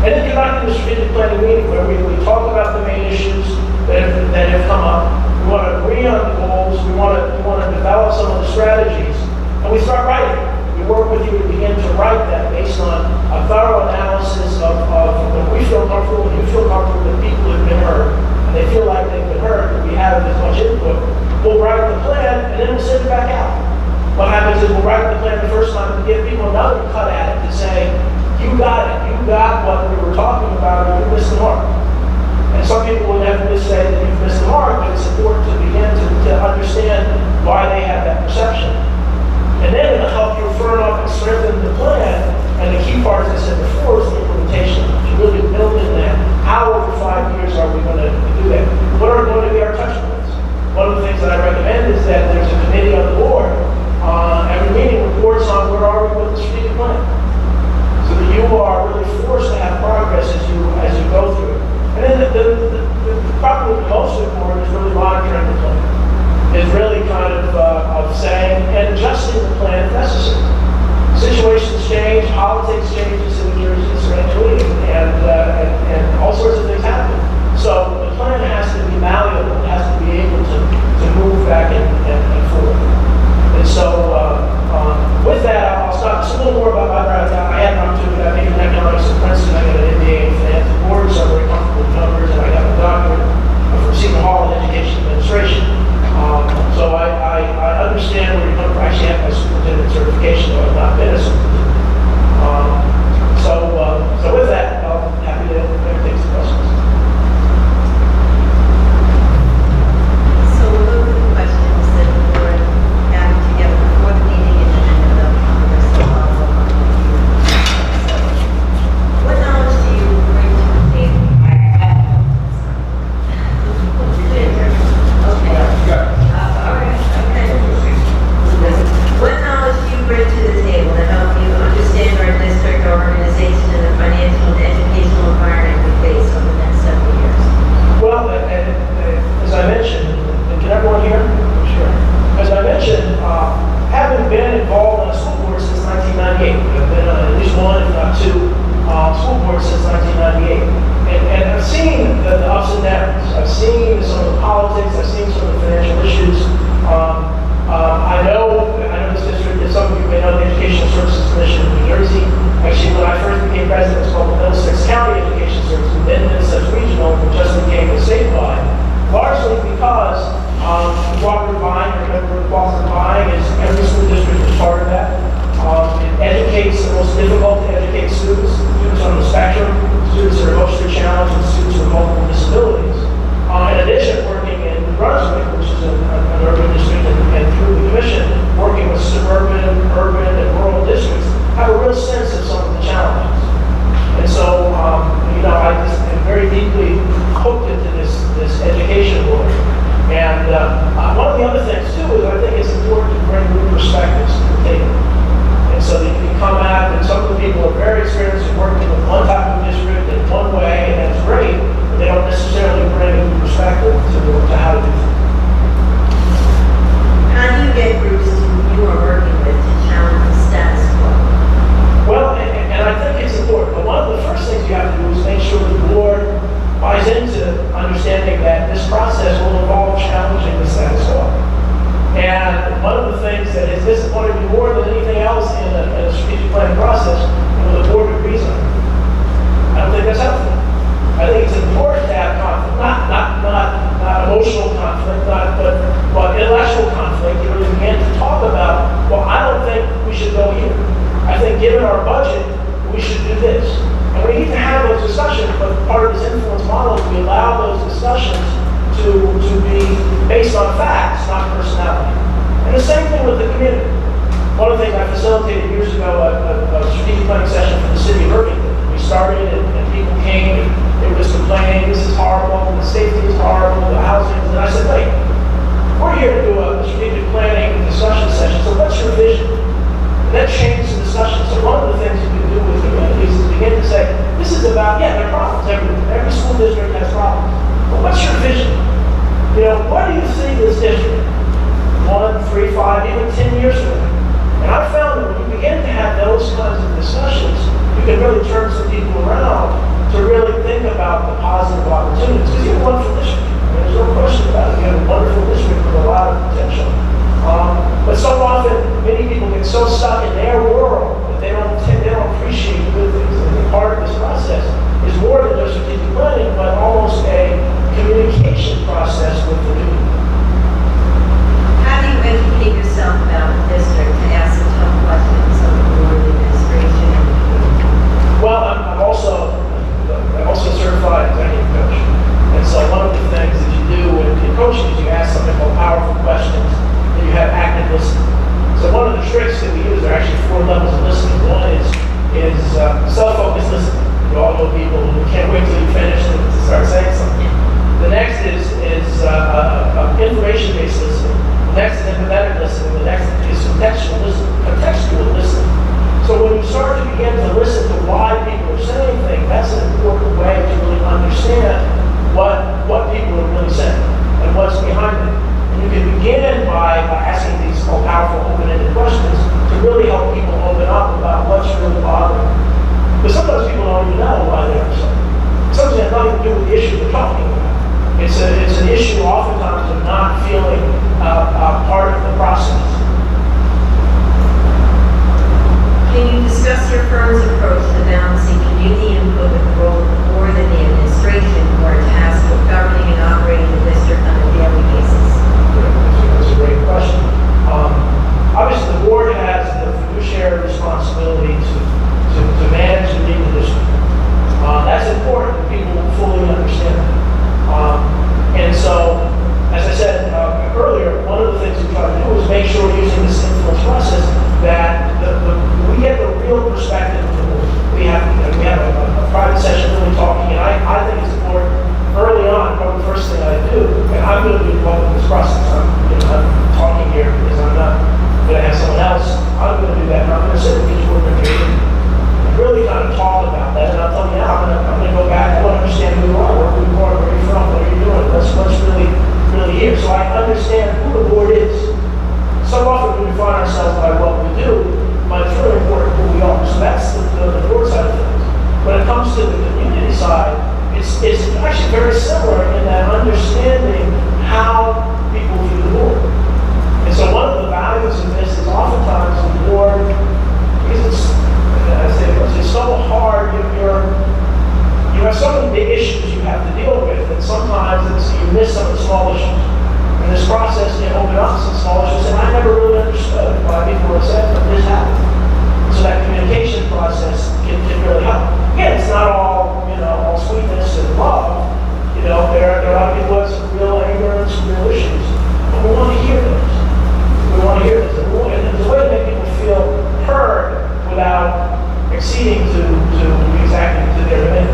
And then conducting the strategic planning meeting where we talk about the main issues that have come up. We want to agree on the goals. We want to develop some of the strategies, and we start writing. We work with you to begin to write that based on a thorough analysis of when we feel comfortable, when you feel comfortable, that people have been heard, and they feel like they've been heard, and we haven't as much input. We'll write the plan, and then we'll send it back out. What happens is we'll write the plan the first time and give people another cut at it to say, you got it, you got what we were talking about, and you missed the mark. And some people would have to say that you've missed the mark, but it's important to begin to understand why they have that perception. And then it'll help you firm up and strengthen the plan. And the key part, as I said before, is the implementation. To really build in that. How over 5 years are we going to do that? What are going to be our touch points? One of the things that I recommend is that there's a committee on the board. Every meeting reports on where are we with the strategic plan. So that you are really forced to have progress as you go through it. And then probably the most important is really monitoring the plan. Is really kind of saying and adjusting the plan if necessary. Situations change, politics changes in New Jersey, strangely, and all sorts of things happen. So the plan has to be malleable, it has to be able to move back and forth. And so with that, I'll stop. Just a little more about my background. I had an opportunity, I made an economics at Princeton, I got an MBA in finance and board, so I'm very comfortable with numbers, and I got a doctorate from Seton Hall in education administration. So I understand where you're coming from. I actually have my superintendent certification, though I've not been a superintendent. So with that, I'm happy to take some questions. So we'll go through the questions that the board gathered together before the meeting, and then they'll come to us and follow up on the meeting. So, what knowledge do you bring to the table? What knowledge do you bring to the table to help you understand our district, our organization, and the financial and educational environment we face over the next several years? Well, as I mentioned, and can everyone hear? Sure. As I mentioned, having been involved in a school board since 1998, I've been on at least one, if not two, school boards since 1998. And I've seen the ups and downs. I've seen some of the politics. I've seen some of the financial issues. I know this district, as some of you may know, the Educational Services Commission in New Jersey. Actually, when I first became president, it was called the Middlesex County Education Services, then Middlesex Regional, which just became a statewide. Largely because cooperative buying, remember cooperative buying is every school district is part of that. It educates the most difficult to educate students on the spectrum, students that are emotionally challenged, and students with multiple disabilities. In addition, working in New Brunswick, which is an urban district, and through the commission, working with suburban, urban, and rural districts, have a real sense of some of the challenges. And so, I just am very deeply hooked into this education world. And one of the other things, too, is I think it's important to bring new perspectives to the table. And so that you can come at, and some of the people are very experienced in working with one type of district in one way, and that's great, but they don't necessarily bring a new perspective to how to do things. How do you get groups you are working with to challenge the status quo? Well, and I think it's important, but one of the first things you have to do is make sure the board buys into understanding that this process will involve challenging the status quo. And one of the things that has disappointed me more than anything else in a strategic planning process, when the board agrees on it. I don't think that's helpful. I think it's important to have conflict, not emotional conflict, but intellectual conflict. You really begin to talk about, well, I don't think we should go here. I think given our budget, we should do this. And we need to have those discussions, but part of this influence model is we allow those discussions to be based on facts, not personality. And the same thing with the community. One of the things I facilitated years ago, a strategic planning session for the city of Irvington. We started and people came and they were just complaining, this the safety is horrible, the housing, and I said, wait, we're here to do a strategic planning discussion session, so what's your vision? And that changed the discussion. So one of the things you can do with communities is begin to say, this is about, yeah, there are problems. Every school district has problems. But what's your vision? You know, what do you see this district 1, 3, 5, even 10 years from now? And I found that when you begin to have those kinds of discussions, you can really turn some people around to really think about the positive opportunities. Because you have a wonderful district. I mean, there's no question about it. You have a wonderful district with a lot of potential. But so often, many people get so stuck in their world that they don't appreciate the good things. And I think part of this process is more than just strategic planning, but almost a communication process with the community. How do you educate yourself about the district to ask some tough questions of the board, the administration, and the community? Well, I'm also a certified executive coach. And so one of the things that you do in coaching is you ask something called powerful questions, and you have active listening. So one of the tricks that we use, there are actually 4 levels of listening. One is self-focused listening. You all know people who can't wait till you finish and to start saying something. The next is information-based listening. The next is empathetic listening. The next is contextual listening. So when you start to begin to listen to why people are saying things, that's an important way to really understand what people are really saying and what's behind it. And you can begin by asking these powerful, open-ended questions to really help people open up about what's really bothering them. Because sometimes people don't even know why they're upset. Sometimes it has nothing to do with the issue they're talking about. It's an issue oftentimes of not feeling part of the process. Can you discuss your firm's approach to balancing community input with the role of the board and the administration who are tasked with governing and operating the district on a daily basis? That's a great question. Obviously, the board has the fiduciary responsibility to manage and lead the district. That's important that people fully understand that. And so, as I said earlier, one of the things we try to do is make sure using this influence process that we get the real perspective of the board. We have a private session really talking, and I think it's important early on, probably the first thing I do, and I'm going to be involved in this process. I'm talking here because I'm not going to have someone else. I'm going to do that, and I'm going to sit with each board member and really kind of talk about that. And I'll tell you now, I'm going to go back. I want to understand who you are, where you are, where you're from, what are you doing. What's really here. So I understand who the board is. So often we define ourselves by what we do, but it's really important who we are. So that's the board side of things. When it comes to the community side, it's actually very similar in that understanding how people view the board. And so one of the values of this is oftentimes the board, because it's so hard, you have so many big issues you have to deal with, and sometimes you miss some of the small issues. And this process can open up some small issues, and I never really understood why people were saying that this happened. So that communication process can really help. Again, it's not all sweetness and love. There are people who have some real anger and some real issues. But we want to hear those. We want to hear those. And there's a way to make people feel heard without acceding to their demand.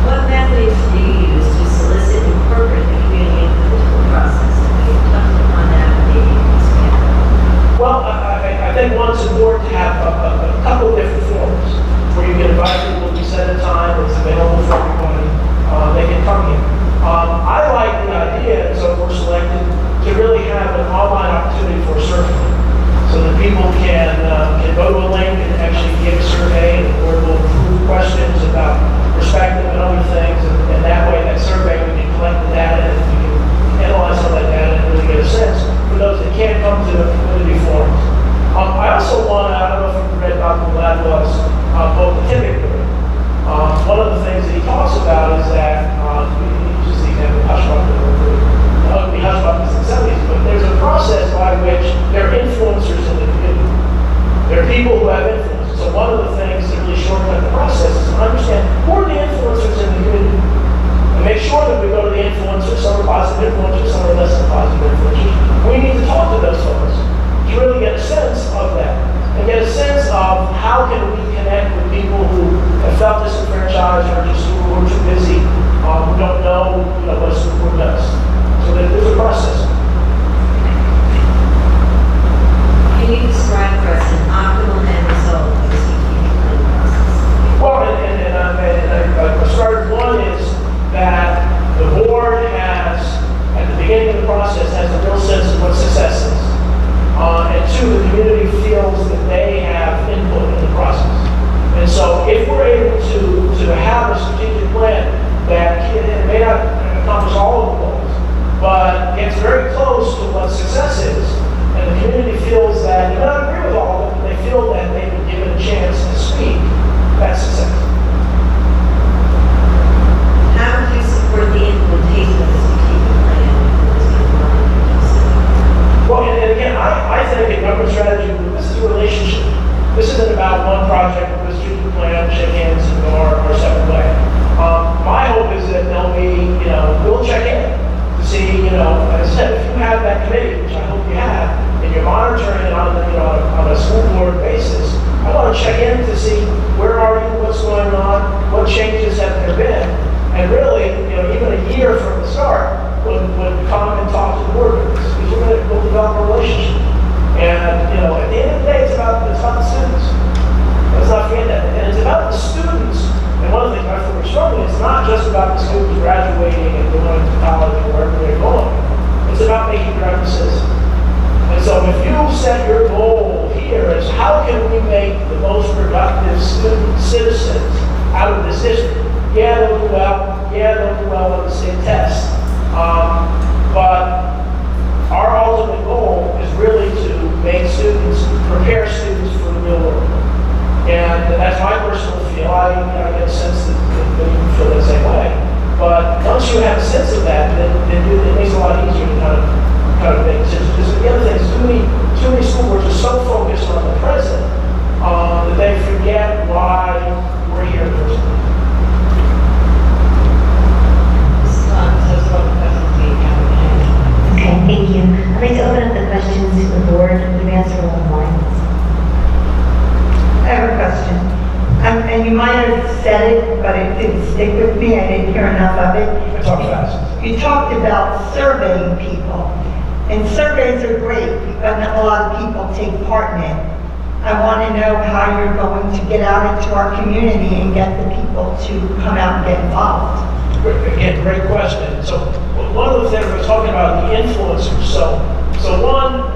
What methods do you use to solicit and incorporate the community into the process? You touched upon that, maybe expand on that. Well, I think one, it's important to have a couple of different forms where you can invite people to set a time that's available don't know, what a school board does. So there's a process. Can you describe for us an optimal end result of the strategic planning process? Well, I started, one is that the board has, at the beginning of the process, has a real sense of what success is. And two, the community feels that they have input in the process. And so if we're able to have a strategic plan that may not accomplish all of the goals, but gets very close to what success is, and the community feels that, you may not agree with all of it, but they feel that they've been given a chance to speak, that's success. How would you support the implementation of the strategic plan in this environment? Well, and again, I think a government strategy, this is a relationship. This isn't about one project with a strategic plan, shake hands, and go our separate way. My hope is that there'll be, we'll check in to see, as I said, if you have that committee, which I hope you have, and you're monitoring it on, on a school board basis, I want to check in to see where are you, what's going on, what changes have there been, and really, even a year from the start, would come and talk to the board members, because we'll develop a relationship. And, at the end of the day, it's about the students. Let's not forget that. And it's about the students. And one of the things I feel strongly, it's not just about the students graduating and going to college or wherever they're going. It's about making productive citizens. And so if you set your goal here is how can we make the most productive citizens out of this district? Yeah, they'll do well. Yeah, they'll do well on the state test. But our ultimate goal is really to make students, prepare students for the real world. And that's my personal feel. I get a sense that you feel the same way. But once you have a sense of that, then it makes it a lot easier to kind of make decisions. Because the other thing is, too many school boards are so focused on the present that they forget why we're here in the first place. Okay, thank you. I'd like to open up the questions to the board. You've answered all of mine. I have a question. And you might have said it, but it didn't stick with me. I didn't hear enough of it. I talk fast. You talked about surveying people. And surveys are great, but not a lot of people take part in it. I want to know how you're going to get out into our community and get the people to come out and get involved. Again, great question. So one of the things we're talking about, the influencers. So one,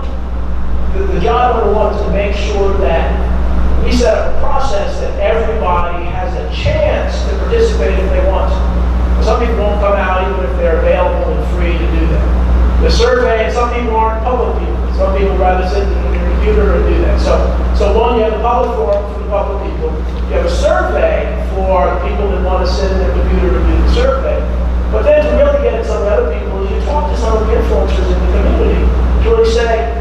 the job number one is to make sure that we set up a process that everybody has a chance to participate if they want to. Some people won't come out even if they're available and free to do that. The survey, and some people aren't public people. Some people would rather sit at their computer and do that. So one, you have a public forum for the public people. You have a survey for the people that want to sit in their computer and do the survey. But then to really get at some other people, is you talk to some of the influencers in the community to really say,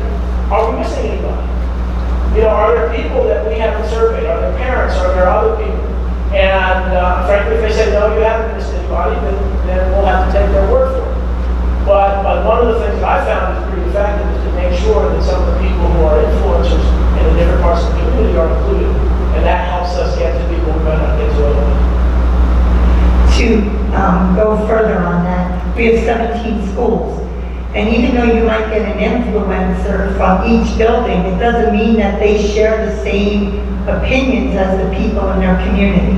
are we missing anybody? Are there people that we haven't surveyed? Are there parents? Are there other people? And frankly, if they say, no, you haven't missed anybody, then we'll have to take their word for it. But one of the things that I found is pretty effective is to make sure that some of the people who are influencers in the different parts of the community are included. And that helps us get to people who might not get to it. To go further on that, we have 17 schools. And even though you might get an influencer from each building, it doesn't mean that they share the same opinions as the people in their community.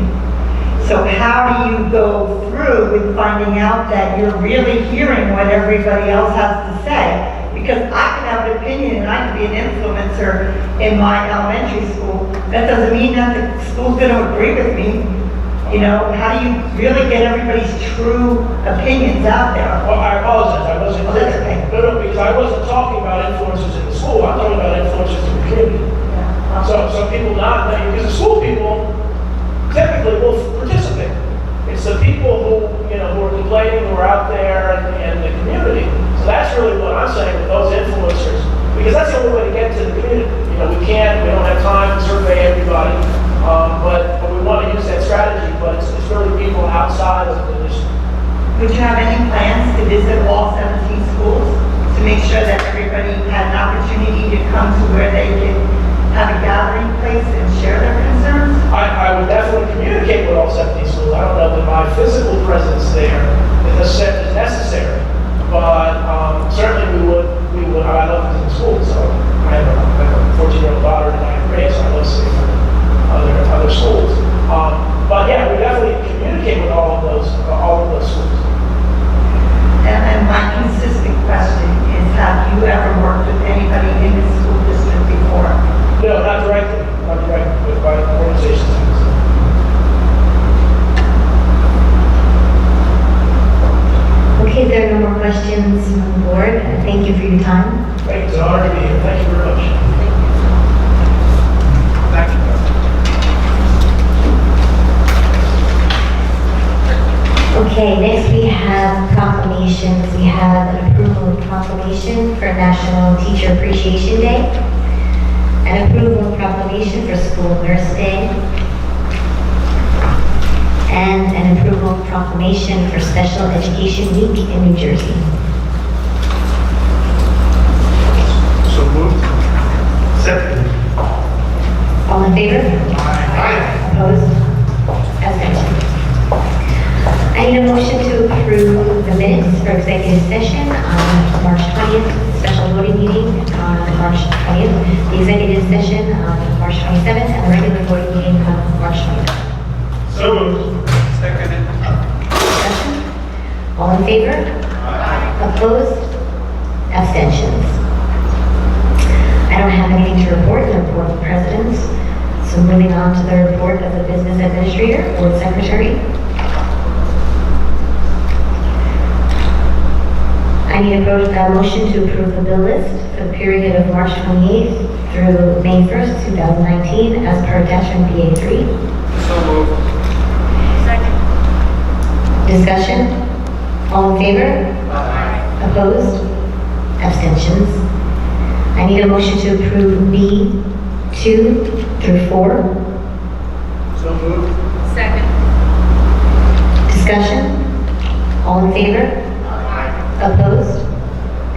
So how do you go through with finding out that you're really hearing what everybody else has to say? Because I can have an opinion and I can be an influencer in my elementary school. That doesn't mean that the school's going to agree with me. How do you really get everybody's true opinions out there? Well, I apologize, I wasn't clear. That's okay. No, because I wasn't talking about influencers in the school, I'm talking about influencers in the community. Yeah. So people not, because the school people typically will participate. It's the people who are complaining, who are out there in the community. So that's really what I'm saying with those influencers, because that's the only way to get to the community. We don't have time to survey everybody, but we want to use that strategy, but it's really people outside of the district. Would you have any plans to visit all 17 schools to make sure that everybody had an opportunity to come to where they could have a gathering place and share their concerns? I would definitely communicate with all 17 schools. I don't know that my physical presence there is necessary, but certainly we would, I love visiting schools, so I have a 14-year-old daughter in 9th grade, so I love seeing other schools. But yeah, we definitely communicate with all of those schools. And my consistent question is, have you ever worked with anybody in the school district before? No, not directly, with my organizations. Okay, there are no more questions from the board. Thank you for your time. Thank you, it's an honor to be here. Thank you very much. Thank you. Okay, next we have proclamations. We have an approval of proclamation for National Teacher Appreciation Day, an approval of proclamation for School Nurse Day, and an approval of proclamation for Special Education Week in New Jersey. So moved. Second. All in favor? Aye. Opposed? Abstentions? I need a motion to approve the minutes for executive session on March 20th, special voting meeting on March 20th, the executive session on March 27th, and the regular voting meeting on March 27th. So moved. Seconded. Discussion? All in favor? Opposed? Abstentions? I don't have anything to report in the report of the president, so moving on to the report of the business administrator or secretary. I need a motion to approve the bill list for the period of March 28th through May 1st, 2019, as per attachment BA3. So moved. Discussion? All in favor? Opposed? Abstentions? I need a motion to approve B2 through 4. So moved. Second. Discussion? All in favor? Opposed?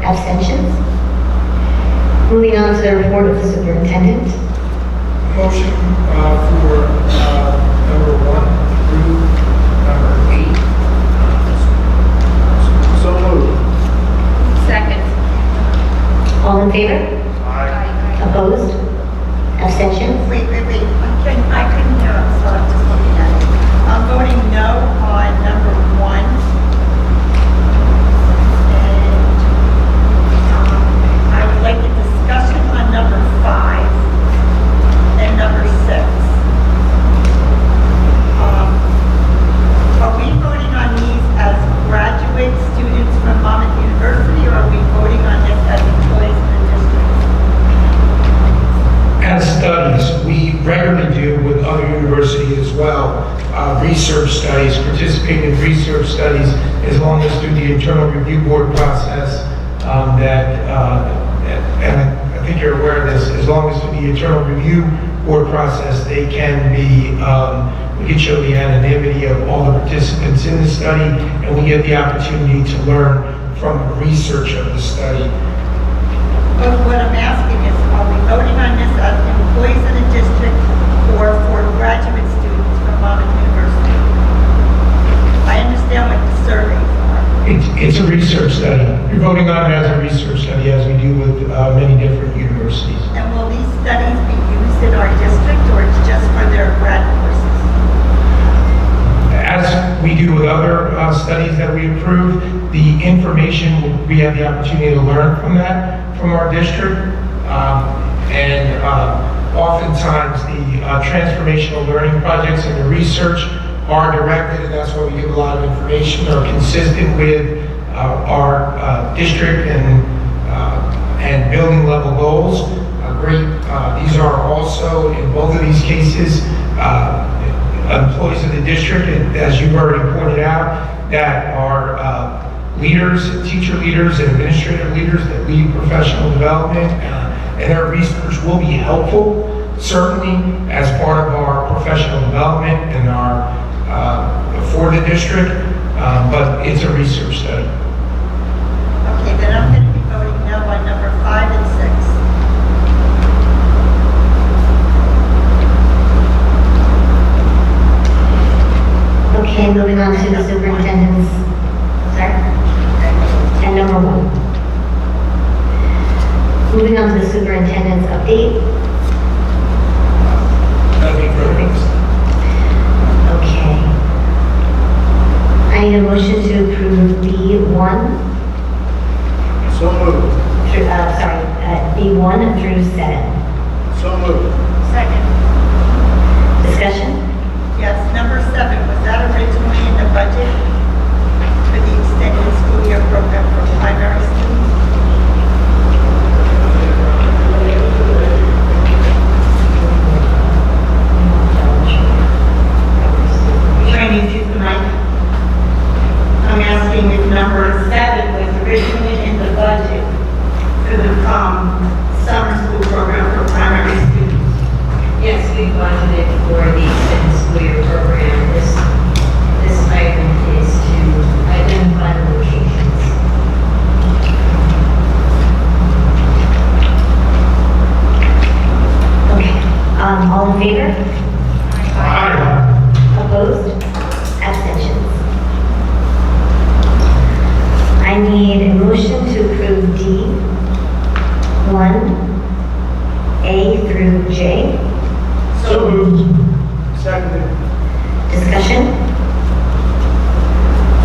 Abstentions? Moving on to the report of the superintendent. Motion for number 1 through number 8. So moved. Second. All in favor? Aye. Opposed? Abstentions? Wait. I couldn't hear, I'm sorry, I'm just looking at it. I'm voting no on number 1. I would like a discussion on number 5 and number 6. Are we voting on these as graduate students from Monmouth University, or are we voting on this as employees in the district? As studies, we regularly do with other universities as well, research studies, participate in research studies, as long as through the internal review board process, and I think you're aware of this, as long as through the internal review board process, they can be, we can show the anonymity of all the participants in the study, and we get the opportunity to learn from the research of the study. But what I'm asking is, are we voting on this as employees in the district or for graduate students from Monmouth University? I understand what the surveys are. It's a research study. You're voting on it as a research study, as we do with many different universities. And will these studies be used in our district, or it's just for their grad courses? As we do with other studies that we approve, the information, we have the opportunity to learn from that, from our district. Oftentimes the transformational learning projects and the research are directed, and that's why we give a lot of information, are consistent with our district and building level goals. These are also, in both of these cases, employees of the district, and as you've already pointed out, that are leaders, teacher leaders, and administrative leaders that lead professional development, and their research will be helpful, certainly as part of our professional development and our for the district, but it's a research study. Okay, then I'm going to be voting no on number 5 and 6. Okay, moving on to the superintendent's, number 1. Moving on to the superintendent's update. Nothing further. Okay. I need a motion to approve B1 So moved. through, B1 through 7. So moved. Second. Discussion? Yes, number 7, was that originally in the budget for the extended school year program for primary students? Training to the mic. I'm asking if number 7 was originally in the budget for the summer school program for primary students. Yes, we budgeted for the extended school year program. This item is to identify the locations. Okay. All in favor? Opposed? Abstentions? I need a motion to approve D1, A through J. So moved. Seconded. Discussion?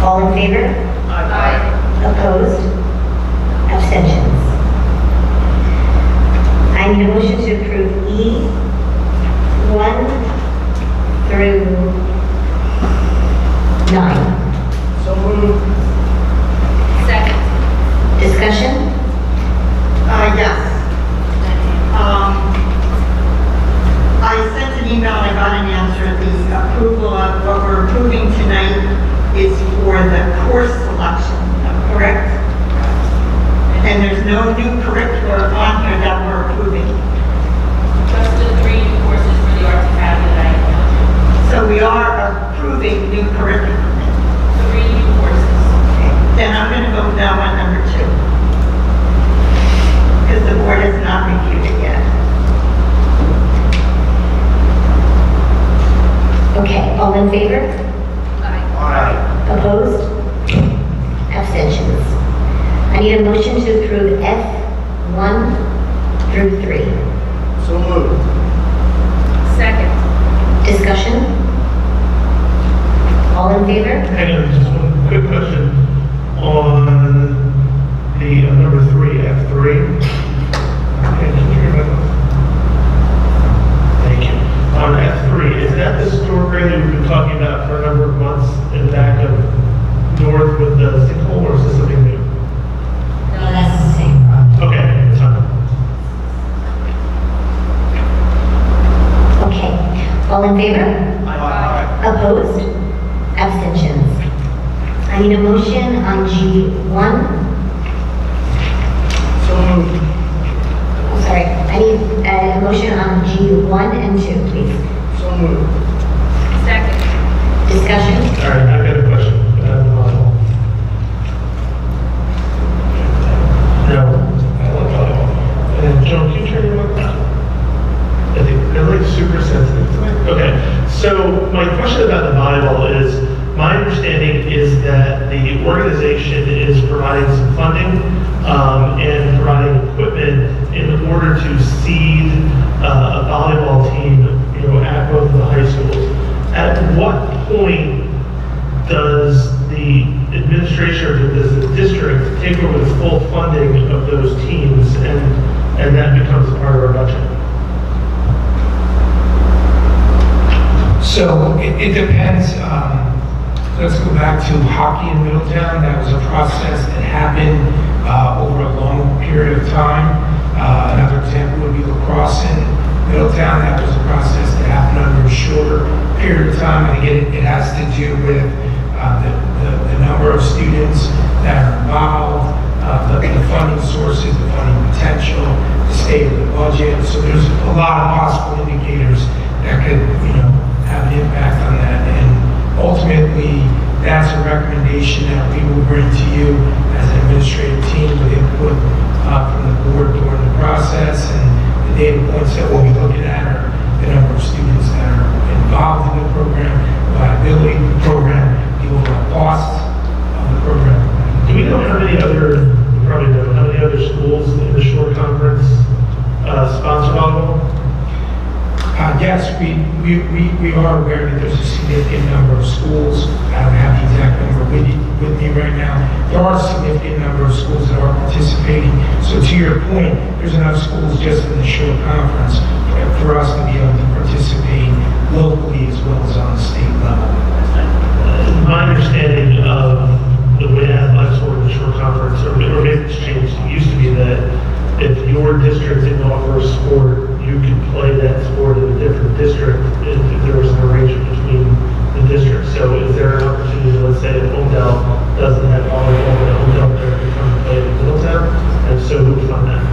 All in favor? Aye. Opposed? Abstentions? I need a motion to approve E1 through 9. So moved. Second. Discussion? Yes. I sent an email, I got an answer. The approval of what we're approving tonight is for the course selection, correct? And there's no new curriculum on here that we're approving. Just the 3 new courses for the Arts Academy that I counted. So we are approving new curriculum. 3 new courses. Then I'm going to vote no on number 2. Because the board has not reviewed it yet. Okay, all in favor? Aye. Opposed? Abstentions? I need a motion to approve F1 through 3. So moved. Second. Discussion? All in favor? Hang on, just one quick question on the number 3, F3. Okay, did you hear about that? Thank you. On F3, is that the store grade that we've been talking about for a number of months in the back of North with the sinkhole, or is this something new? No, that's the same. Okay, that's fine. Okay, all in favor? Opposed? Abstentions? I need a motion on G1. So moved. I'm sorry, I need a motion on G1 and 2, please. So moved. Second. Discussion? All right, I've got a question. No, I like volleyball. And Joan, can you turn your mic on? I think they're like super sensitive to it. Okay, so my question about the volleyball is, my understanding is that the organization is providing some funding and providing equipment in order to seed a volleyball team, at both of the high schools. At what point does the administration or does the district take over the full funding of those teams and that becomes a part of our budget? So it depends. Let's go back to hockey in Middletown. That was a process that happened over a long period of time. Another example would be lacrosse in Middletown. That was a process that happened over a shorter period of time. And again, it has to do with the number of students that are involved, the funding sources, the funding potential, the state of the budget. So there's a lot of possible indicators that could, have an impact on that. And ultimately, that's a recommendation that we will bring to you as an administrative team with input from the board during the process. And the data points that we'll be looking at are the number of students that are involved in the program, the viability of the program, the overall cost of the program. Do we know how many other we are aware that there's a significant number of schools. I don't have the exact number with me right now. There are a significant number of schools that are participating. So to your point, there's enough schools just in the short conference for us to be able to participate locally as well as on the state level. My understanding of the way athletics work in the short conference, or maybe it's changed, it used to be that if your district didn't offer a sport, you could play that sport in a different district if there was an arrangement between the districts. So is there an opportunity, let's say if Odell doesn't have volleyball, that Odell player could come and play in Middletown? And so who would fund that?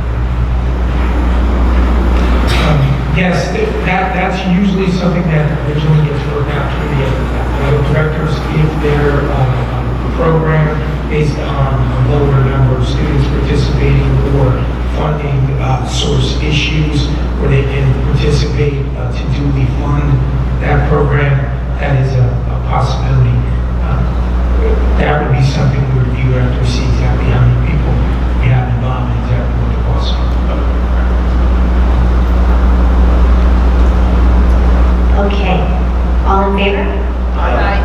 Yes, that's usually something that originally gets worked out through the athletic directors if their program based on a lower number of students participating or funding source issues where they can participate to duly fund that program. That is a possibility. That would be something we review after we see exactly how many people we have involved and exactly what the costs are. Okay, all in favor? Aye.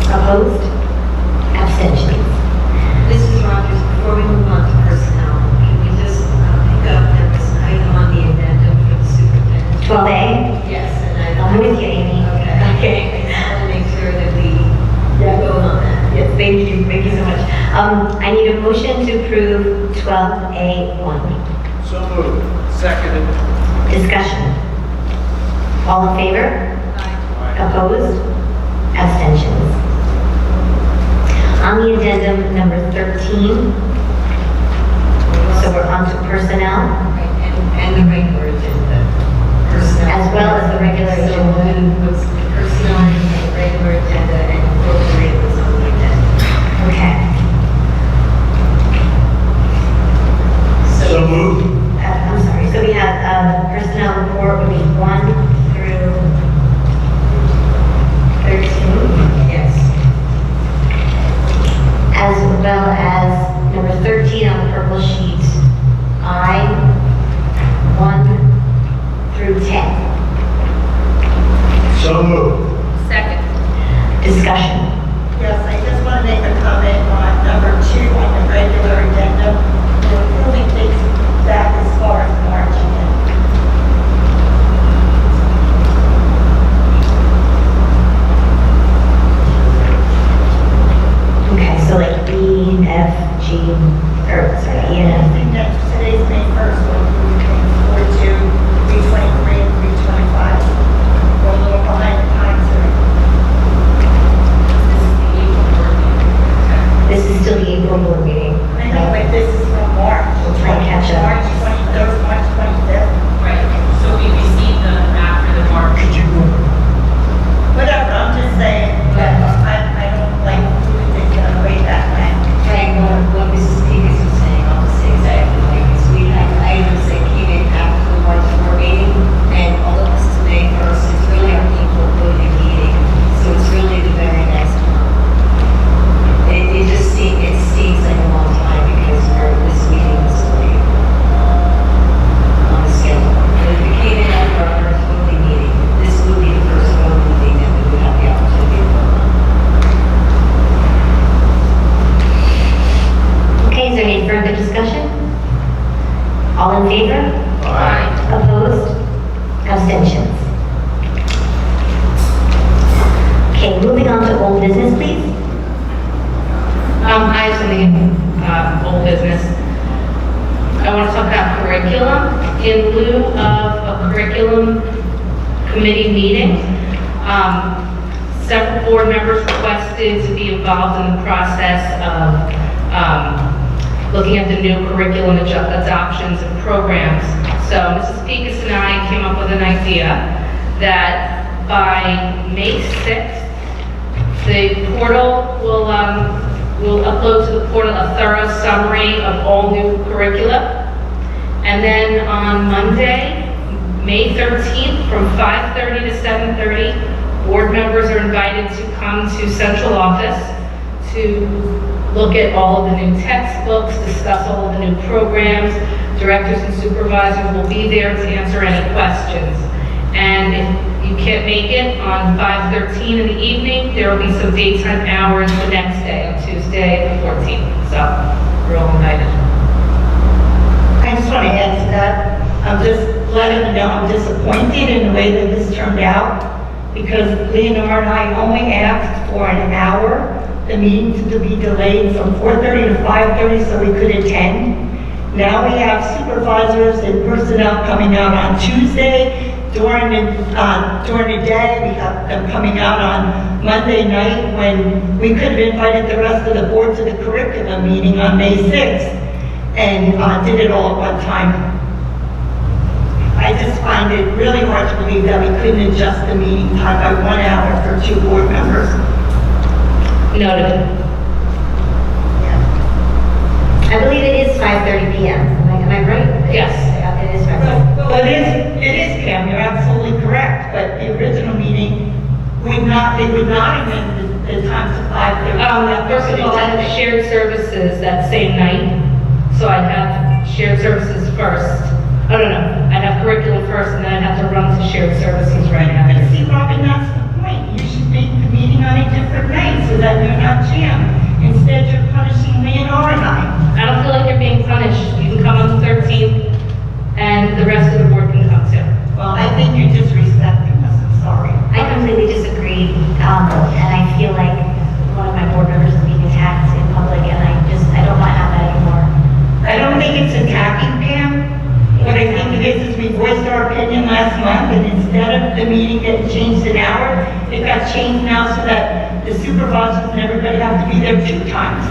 Opposed? Abstentions? Mrs. Rogers, before we move on to personnel, can we just pick up that was an item on the addendum for the superintendent? 12A? Yes, and I'm with you, Amy. Okay. I just want to make sure that we vote on that. Yes, thank you so much. I need a motion to approve 12A1. So moved. Seconded. Discussion. All in favor? Opposed? Abstentions? On the addendum number 13, so we're on to personnel, Right, and the regular agenda. Personnel. as well as the regular So agenda. it was personnel and the regular agenda and appropriate was on the agenda. Okay. So moved. I'm sorry, so we have personnel report would be 1 through 13. Yes. As well as number 13 on the purple sheet, I, 1 through 10. So moved. Second. Discussion. Yes, I just want to make a comment on number 2 on the regular addendum. It really takes back as far as March again. Okay, so like E, F, G, or sorry, E and I F. think that today's May 1st, we'll be paying 42, 323, and 325. We're a little behind the times here. This is still the April board meeting. I know, but this is from March. We'll try and catch up. March 23rd, March 25th. Right, so we received them after the March. Could you Whatever, I'm just saying that I don't like moving things way back when. Right, what Mrs. Peters was saying, I'll just say exactly like this. We have items that came in after the March board meeting, and although this is May 1st, it's really our April voting meeting, so it's really the very next month. It just seems like a long time because this meeting was late on the schedule. But if it came in after our first voting meeting, this would be the first voting meeting that we would have the opportunity to vote on. Okay, is there any further discussion? All in favor? Aye. Opposed? Abstentions? Okay, moving on to old business, please. I have something in old business. I want to talk about curriculum. In lieu of a curriculum committee meeting, several board members requested to be involved in the process of looking at the new curriculum adoptions and programs. So Mrs. Pekas and I came up with an idea that by May 6th, the portal will upload to the portal a thorough summary of all new curricula. And then on Monday, May 13th, from 5:30 to 7:30, board members are invited to come to central office to look at all of the new textbooks, discuss all of the new programs. Directors and supervisors will be there to answer any questions. And if you can't make it on 5/13 in the evening, there will be some daytime hours the next day, on Tuesday, the 14th. So, we're all invited. I just want to add to that. I'm just letting you know I'm disappointed in the way that this turned out because Leonore and I only asked for an hour, the meeting to be delayed from 4:30 to 5:30 so we could attend. Now we have supervisors and personnel coming out on Tuesday during the day. We have them coming out on Monday night when we could have invited the rest of the board to the curriculum meeting on May 6th and did it all at one time. I just find it really hard to believe that we couldn't adjust the meeting time by 1 hour for 2 board members. Noted. I believe it is 5:30 p.m. Am I right? Yes. It is 5:30. Well, it is, Pam, you're absolutely correct, but the original meeting they would not amend the time to 5:30. First of all, I have shared services that same night, so I'd have shared services first. Oh, no, I'd have curriculum first, and then I'd have to run to shared services right But after. see, Robin, that's the point. You should make the meeting on a different night so that you're not jammed. Instead, you're punishing Leonore and I. I don't feel like you're being punished. You can come on the 13th, and the rest of the board can come too. Well, I think you're disrespecting us. I'm sorry. I completely disagree, and I feel like one of my board members is being attacked in public, and I don't want to have that anymore. I don't think it's attacking, Pam. What I think it is we voiced our opinion last month, and instead of the meeting getting changed an hour, it got changed now so that the supervisors and everybody have to be there 2 times.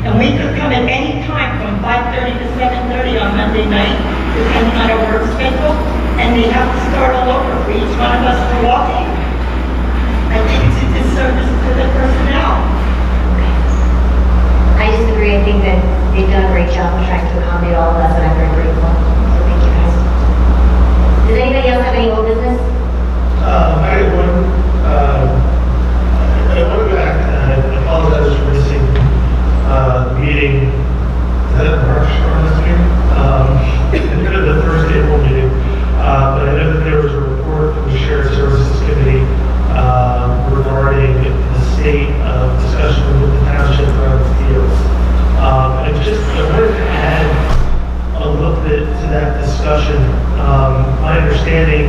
And we could come at any time from 5:30 to 7:30 on Monday night, depending on our work schedule, and they have to start all over for each one of us to walk in. I think it's a disservice to the personnel. I disagree. I think that they've done a great job of trying to accommodate all of us, and I'm very grateful. So thank you guys. Does anybody else have any old business? I had one, I want to go back, and I apologize for missing the meeting, is that in March or last year? The first April meeting, but I know that there was a report from the Shared Services Committee regarding the state of discussion with the township around the fields. I wanted to add a little bit to that discussion. My understanding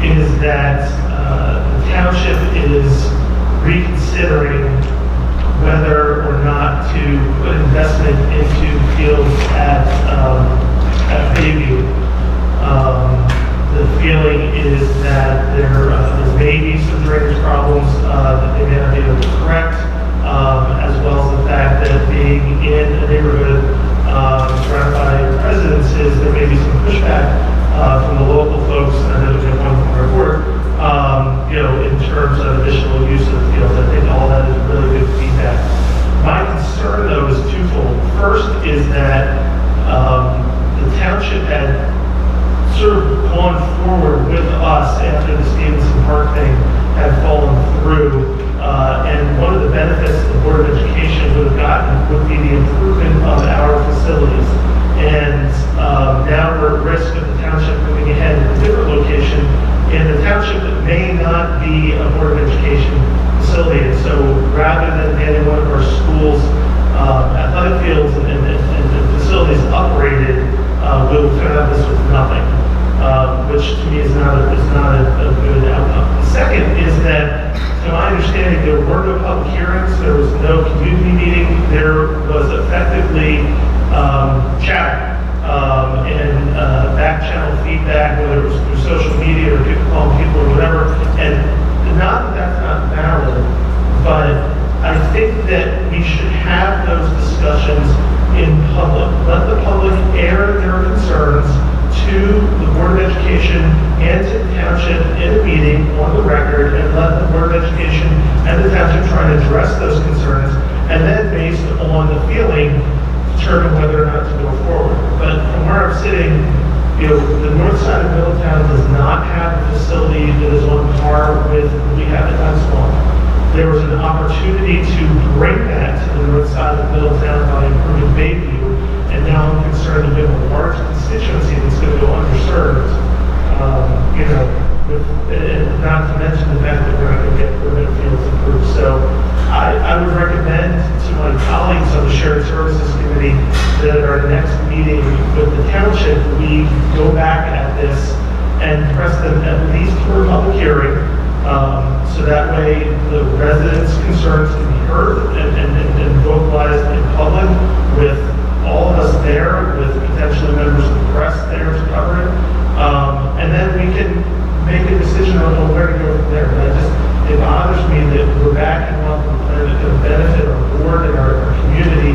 is that the township is reconsidering whether or not to put investment into fields at Bayview. The feeling is that there may be some drainage problems that they may not be able to correct, as well as the fact that being in a neighborhood surrounded by residences, there may be some pushback from the local folks, and I know there's one from our board, in terms of additional use of the fields. I think all that is really good feedback. My concern, though, is twofold. First is that the township had sort of gone forward with us after the Stevenson Park thing had fallen through, and one of the benefits the Board of Education would have gotten would be the improvement of our facilities. And now we're at risk of the township moving ahead in a different location in the township that may not be a Board of Education facility. And so rather than having one of our schools' athletic fields and facilities upgraded, we'll turn out this with nothing, which to me is not a good outcome. The second is that, to my understanding, there were no public hearings, there was no community meeting, there was effectively chatter and back channel feedback, whether it was through social media or people calling people or whatever. And not that that's not valid, but I think that we should have those discussions in public. Let the public air their concerns to the Board of Education and to the township in a meeting on the record, and let the Board of Education and the township try to address those concerns, and then based on the feeling, determine whether or not to go forward. But from where I'm sitting, the north side of Middletown does not have a facility that is on par with what we have at Huntsville. There was an opportunity to bring that to the north side of Middletown by improving Bayview, and now I'm concerned that we have a large constituency that's going to go underserved. And not to Shared Services Committee that at our next meeting with the township, we go back at this and press them at least for a public hearing, so that way the residents' concerns can be heard and vocalized in public with all of us there, with potentially members of the press there to cover it. And then we can make a decision on where to go from there. But it bothers me that we're back and want to benefit our board and our community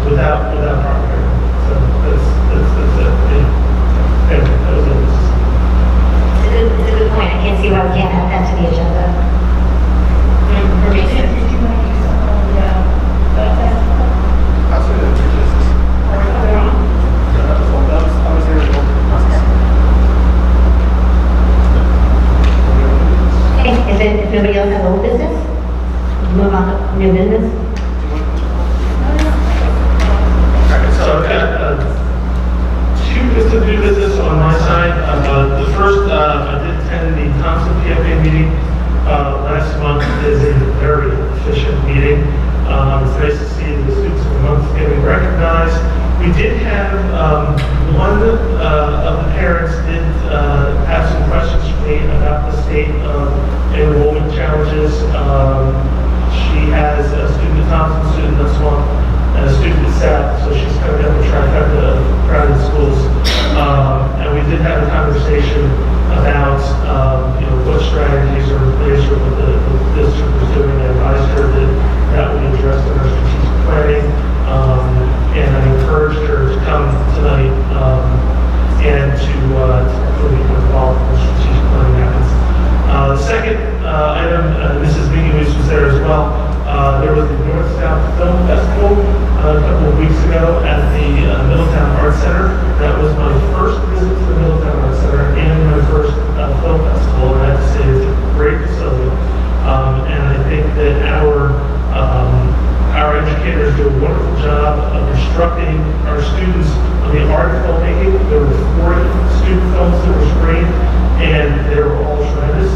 without proper hearing. So that's it. Anyway, that was it. It's a good point. I can't see why we can't add that to the agenda. Okay, if nobody else has old business, move on to new business. So I've got two bits of new business on my side. The first, I did attend the Township PFA meeting last month. It is a very efficient meeting. It's nice to see the students of the month getting recognized. We did have one of the parents did have some questions for me about the state of enrollment challenges. She has a student at Thompson, student at Swan, and a student at South, so she's kind of got the trifecta of private schools. And we did have a conversation about what strategies are in place or what the district was doing. I advised her that that would be addressed in our strategic planning. And I encouraged her to come tonight and to really get involved in the strategic planning happens. The second item, Mrs. Mingus was there as well. There was the North-South Film Festival a couple of weeks ago at the Middletown Arts Center. That was my first visit to the Middletown Arts Center and my first film festival. And I have to say it's a great facility. And I think that our educators do a wonderful job of instructing our students on the art of filmmaking. There were 40 student films that were screened, and they were all tremendous.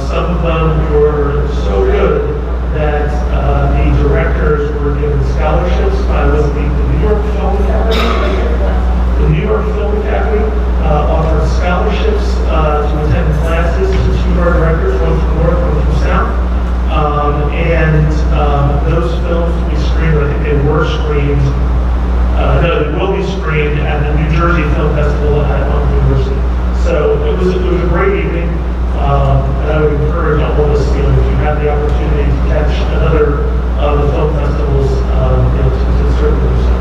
Some of them were so good that the directors were given scholarships by the New York Film Academy. The New York Film Academy offered scholarships to attend classes to two of our directors, one from North, one from South. And those films we screened, I think they were screened, no, they will be screened at the New Jersey Film Festival at Mountain University. So it was a great evening, and I would encourage all of us, if you have the opportunity to catch another of the film festivals, to certainly do so.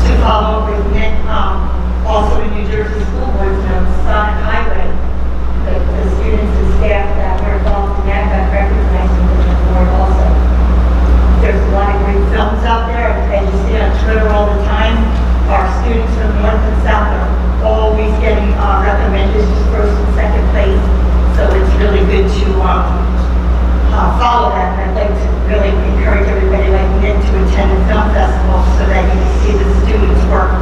To follow up with Nick, also in New Jersey School Board's notes, Sonic Highway, the students and staff that were involved in that got recognized with the board also. There's a lot of great films out there, and you see on Twitter all the time. Our students from North and South are always getting recommended to first and second place. So it's really good to follow that. And I'd like to really encourage everybody like Nick to attend the film festival so that you can see the students work.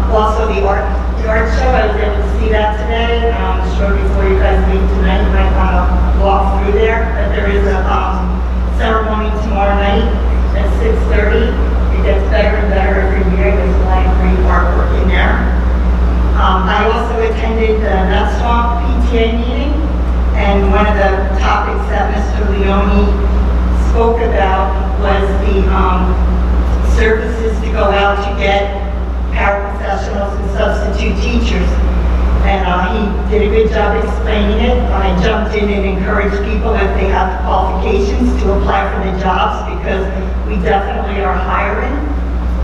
Also the art show, I was able to see that today. Sure before you guys leave tonight, you might want to walk through there. But there is a ceremony tomorrow night at 6:30. It gets better and better every year. There's a lot of great artwork in there. I also attended the Nut Swamp PTA meeting, and one of the topics that Mr. Leone spoke about was the services to go out to get paraprofessionals and substitute teachers. And he did a good job explaining it. I jumped in and encouraged people if they have the qualifications to apply for the jobs, because we definitely are hiring.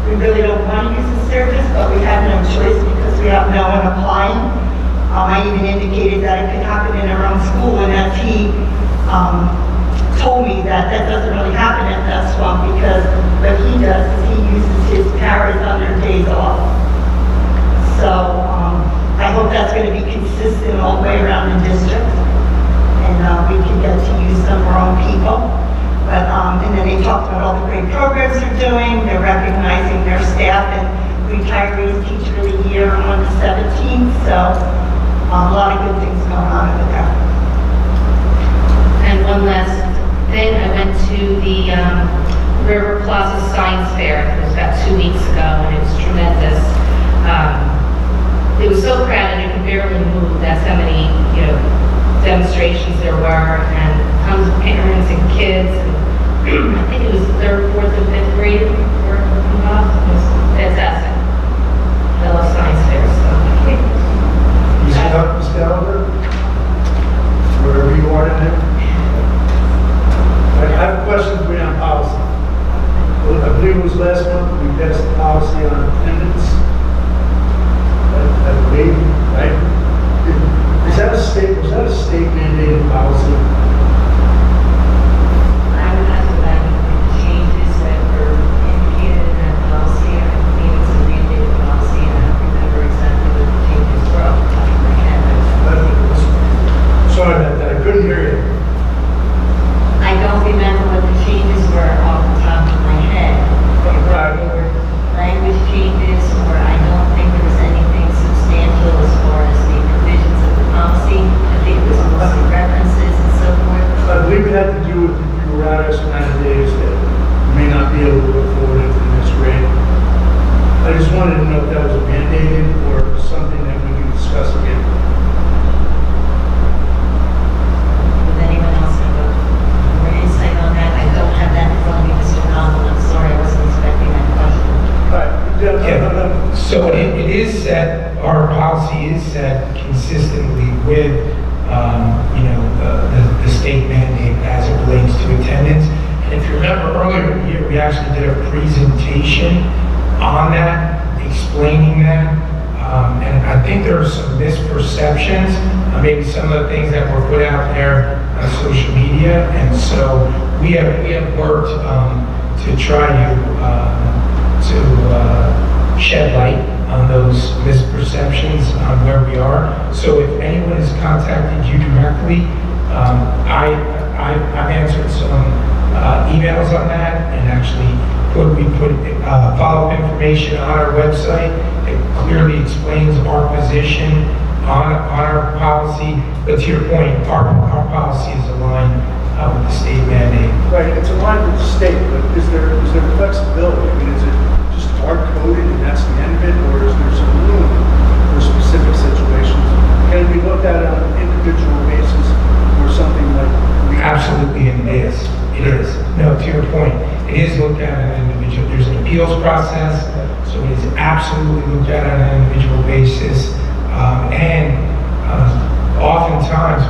We really don't want to use the service, but we have no choice because we have no one applying. I even indicated that it could happen in our own school, and as he told me that doesn't really happen at that swamp, because what he does is he uses his paras on their days off. So I hope that's going to be consistent all the way around the district, and we can get to use some of our own people. But, and then they talked about all the great programs they're doing. They're recognizing their staff and retirees Teacher of the Year on the 17th. So a lot of good things going on over there. And one last thing, I went to weeks ago, and it was tremendous. It was so crowded you could barely move. That's how many, demonstrations there were, and tons of parents and kids. And I think it was 3rd, 4th, and 5th grade were involved. It was fantastic. I love science fair, so. Ms. Gallagher, wherever you are tonight. I have a question for you on policy. Well, I believe it was last month we passed a policy on attendance. I believe, right? Was that a state mandated policy? I would have to back the changes that were indicated in that policy. I believe it's a mandated policy, and I don't remember exactly what the changes were off the top of my head. Sorry about that, I couldn't hear you. I don't remember what the changes were off the top of my head. Right. There were language changes, or I don't think there was anything substantial as far as the provisions of the policy. I think it was mostly references and so forth. I believe it had to do with if you were out X amount of days that you may not be able to look forward into the next grade. I just wanted to know if that was mandated or something that we can discuss again. Would anyone else have more insight on that? I don't have that in front of me, Mr. Conlon. I'm sorry, I wasn't expecting that question. All right. Yeah. So it is set, our policy is set consistently with, the state mandate as it relates to attendance. And if you remember earlier in the year, we actually did a presentation on that, explaining that. And I think there are some misperceptions, maybe some of the things that were put out there on social media. And so we have worked to try to shed light on those misperceptions on where we are. So if anyone has contacted you directly, I've answered some emails on that, and actually we put follow-up information on our website. It clearly explains our position on our policy. But to your point, our policy is aligned with the state mandate. Right, it's aligned with the state, but is there flexibility? I mean, is it just hard-coded and that's the end of it, or is there some room for specific situations? Can it be looked at on an individual basis or something like? Absolutely, and it is. It is. No, to your point, it is looked at on an individual. There's an appeals process, so it is absolutely looked at on an individual basis. Oftentimes,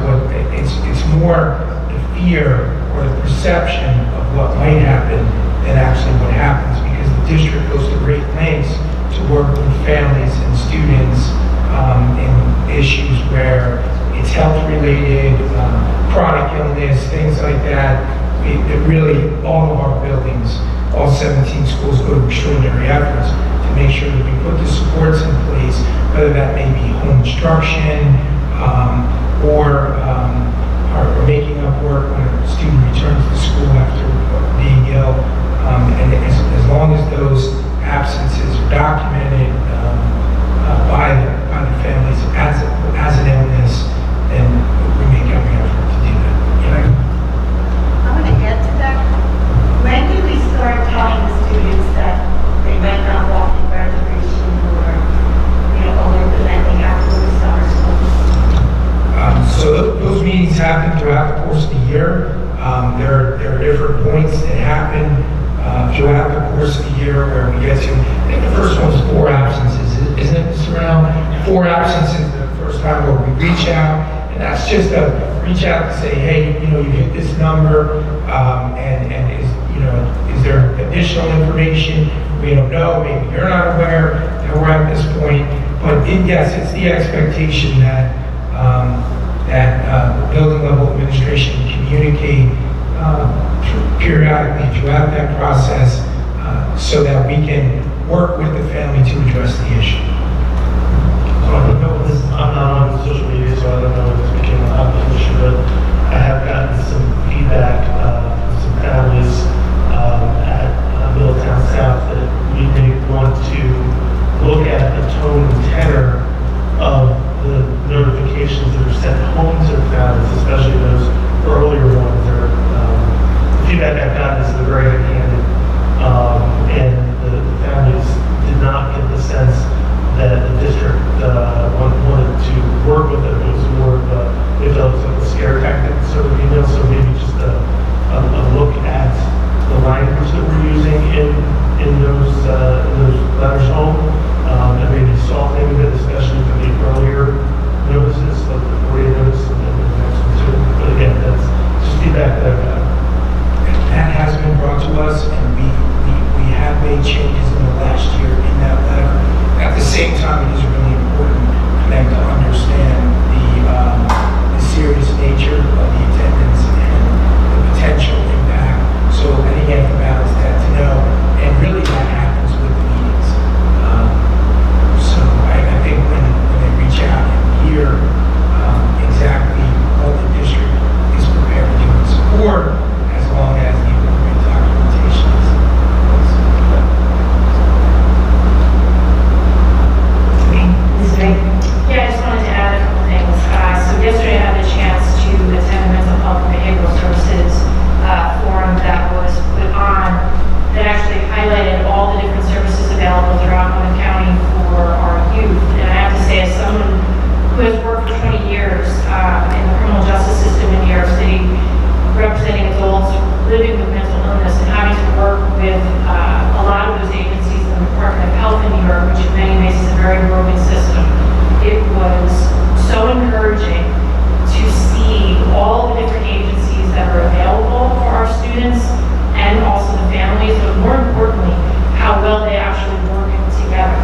it's more the fear or the perception of what might happen than actually what happens, because the district goes to great lengths to work with families and students in issues where it's health-related, chronic illness, things like that. It really, all of our buildings, all 17 schools go to extraordinary efforts to make sure that we put the supports in place, whether that may be home instruction, or making up work when a student returns to school after being ill. And as long as those absences are documented by the families as an illness, then we make every effort to do that. I'm going to get to that. When did we start telling the students that they might not walk in graduation or, alert them that they have to go to summer school? So those meetings happen throughout the course of the year. There are different points that happen throughout the course of the year where we get to, I think the first one's 4 absences, isn't it, Mr. Rennell? 4 absences the first time where we reach out, and that's just a reach out to say, hey, you hit this number, and is there additional information we don't know, maybe you're not aware that we're at this point, but yes, it's the expectation that the building level administration communicate periodically throughout that process so that we can work with the family to address the issue. So I don't know if this, I'm not on social media, so I don't know if this became a hot issue, but I have gotten some feedback from some families at Middletown South that we may want to look at the tone and tenor of the notifications that are sent home to the families, especially those earlier ones. The feedback I've gotten is they're very handed, and the families that the district wanted to work with them. It was more of a, they felt it was like a scare tactic sort of email, so maybe just a look at the language that we're using in those letters home, and maybe softening a bit, especially for the earlier notices, like the 40 notice and then the next one too. But again, that's just feedback that I've got. That has been brought to us, and we have made changes in the last year in that letter. At the same time, it is really important for them to understand the serious nature of the attendance and the potential impact. So I think you have to balance that to know, and really that happens with the meetings. So I think when they reach out and hear exactly what the district is prepared to do and support, as long as the appropriate documentation is. Ms. Drake? Yeah, I just wanted to add a couple things. So yesterday I had a chance to attend a mental health and behavioral services forum that was put on that actually highlighted all the different services available throughout Monmouth County for our youth. And I have to say, as someone who has worked for 20 years in the criminal justice system in New York City, representing adults living with mental illness and having to work with a lot of those agencies in the Department of Health in New York, which in many ways is a very broken system, it was so encouraging to see all the different agencies that are available for our students and also the families, but more importantly, how well they actually work together.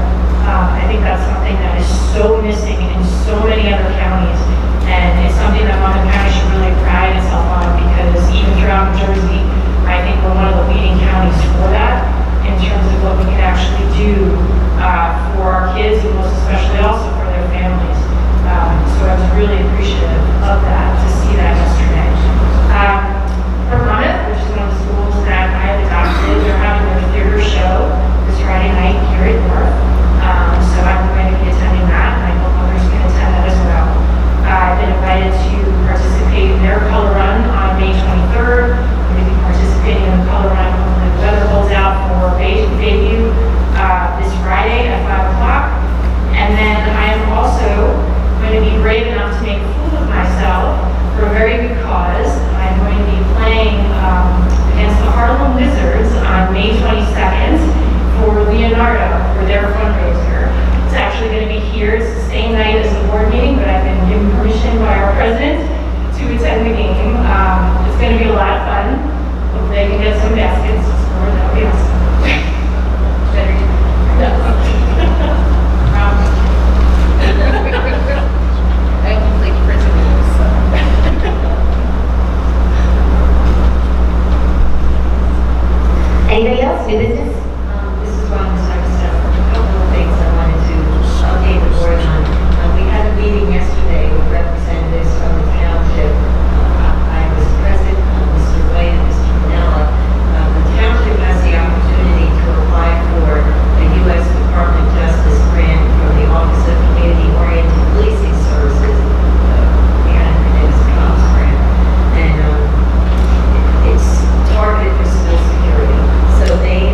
I think that's something that is so missing in so many other counties, and it's something that Monmouth County should really pride itself on, because even throughout New Jersey, I think we're one of the leading counties for that in terms of what we can actually do for our kids, and most especially also for their families. So I was really appreciative of that, to see that yesterday. For Monmouth, which is one of the schools that I have adopted, they're having their theater show this Friday night here at North. So I'm going to be attending that, and I hope others can attend that as well. I've been invited to participate in their color run on May 23rd. I'm going to be participating in the color run, hopefully the weather holds out, for Bayview this Friday at 5 o'clock. And then I am also going to be brave enough to make a fool of myself for a very good cause. I'm going to be playing against the Harlem Wizards on May 22nd for Leonardo, for their fundraiser. It's actually going to be here. It's the same night as the board meeting, but I've been given permission by our president to attend the game. It's going to be a lot of fun. Hopefully I can get some baskets to score. That would be awesome. Anybody else? New business? This is Ron Sarkis. A couple of things I wanted to update the board on. We had a meeting yesterday with representatives from the township. I was present, Mr. White and Mr. Manella. The township has the opportunity to apply for a U.S. Department of Justice grant from the Office of Community-Oriented Policing Services. The acronym is COPS grant. And it's targeted for civil security. So they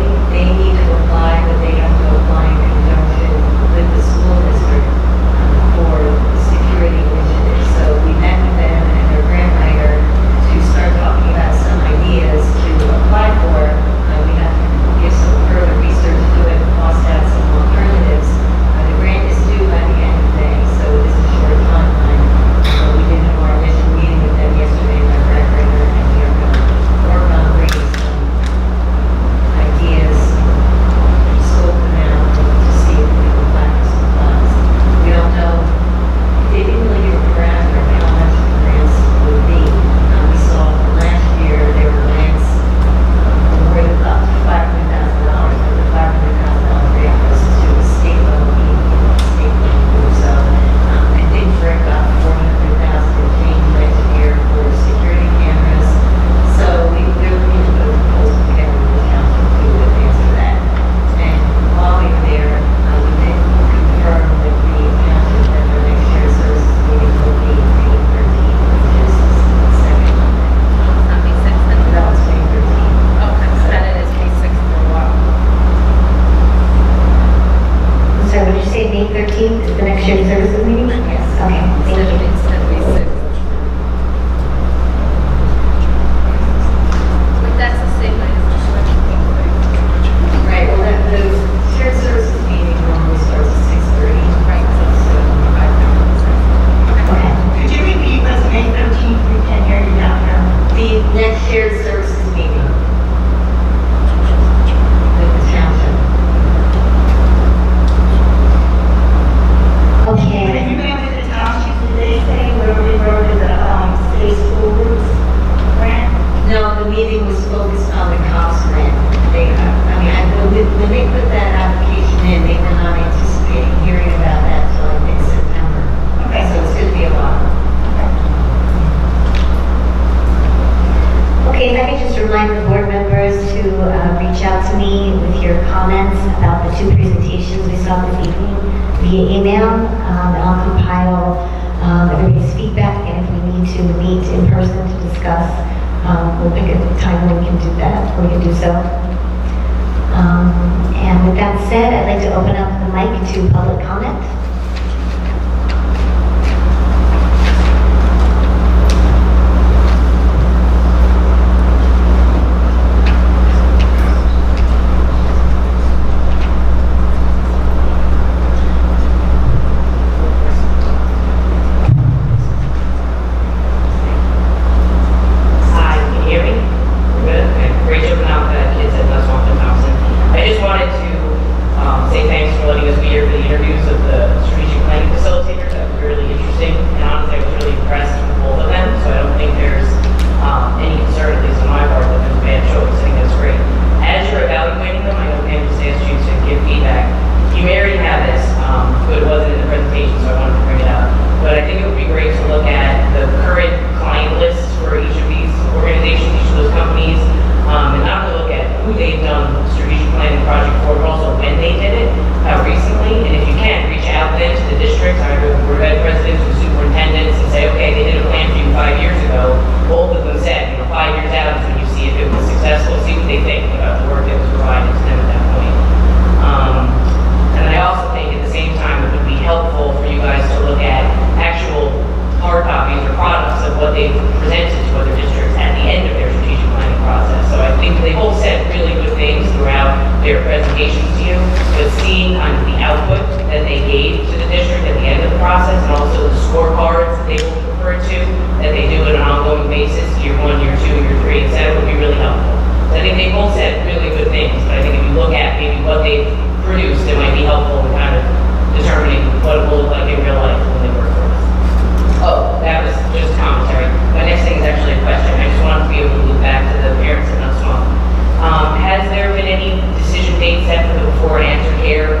next shared services meeting? Yes. Okay, thank you. Instead of May 6th. But that's the same night as the special meeting. Right, well, the shared services meeting normally starts at 6:30. Right. So I don't know. Okay. Could you repeat what's May 13th? We can't hear you down here. The next shared services meeting with the township. When Okay, you went to the township, did they say where we were to the state school routes grant? No, the meeting was focused on the COPS grant. When they put that application in, they were not anticipating hearing about that till I think September. Okay. So it's going to be a lot. okay, if I could just remind the board members to reach out to me with your comments about the two presentations we saw this evening via email. I'll compile everybody's feedback, and if we need to meet in person to discuss, we'll pick a time when we can do that, we can do so. And with that said, I'd like to open up the mic to public comment. Hi, can you hear me? Good. Okay. Great jumping out the kids at Westmont Thompson. I just wanted to say thanks for letting us be here for the interviews of the strategic planning facilitators. That was really interesting, and honestly, I was really impressed with both of them. So I don't think there's any concern, at least on my part, that there's a bad choice. I think that's great. As you're evaluating them, I know Pam just asked you to give feedback. You may already have this, but it wasn't in the presentation, so I wanted to bring it up. But I think it would be great to look at the current client lists for each of these organizations, each of those companies, and not only look at who they've done strategic planning project for, but also when they did it, recently. And if you can, reach out then to the districts, either the board of ed presidents or superintendents, and say, okay, they did a plan for you 5 years ago. Both of them said, 5 years out is when you see if it was successful, see what they think about the work that was provided to them at that point. And I also think at the same time, it would be helpful for you guys to look at actual hard copies or products of what they've presented to other districts at the end of their strategic planning process. So I think they both said really good things throughout their presentations to you, but seeing kind of the output that they gave to the district at the end of the process, and also the scorecards that they will refer to, that they do on an ongoing basis, year 1, year 2, year 3, et cetera, would be really helpful. So I think they both said really good things, but I think if you look at maybe what they've produced, it might be helpful in kind of determining what it will look like in real life when they work for us. Oh, that was just commentary. My next thing is actually a question. I just wanted to be able to look back to the parents at Nutsmall. Has there been any decision date set for the before and after care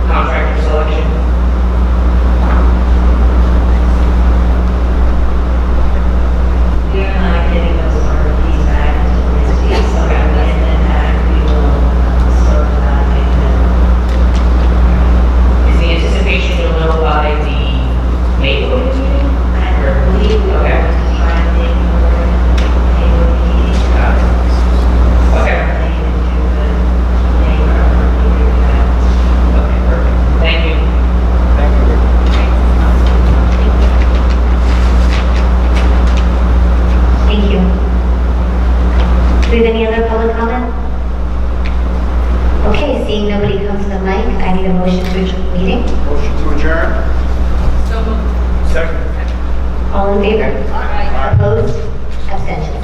contractor selection? We're not getting those RFPs back until next week, so when we get them back, we will start evaluating them. Is the anticipation you'll know by the May meeting? I believe we Okay. are just trying to make more meeting. Got it. Okay. Okay, perfect. Thank you. Thank you. Do we have any other public comment? Okay, seeing nobody comes to the mic, I need a motion to adjourn the meeting. Motion to adjourn? So moved. Second. All in favor? Opposed? Abstentions?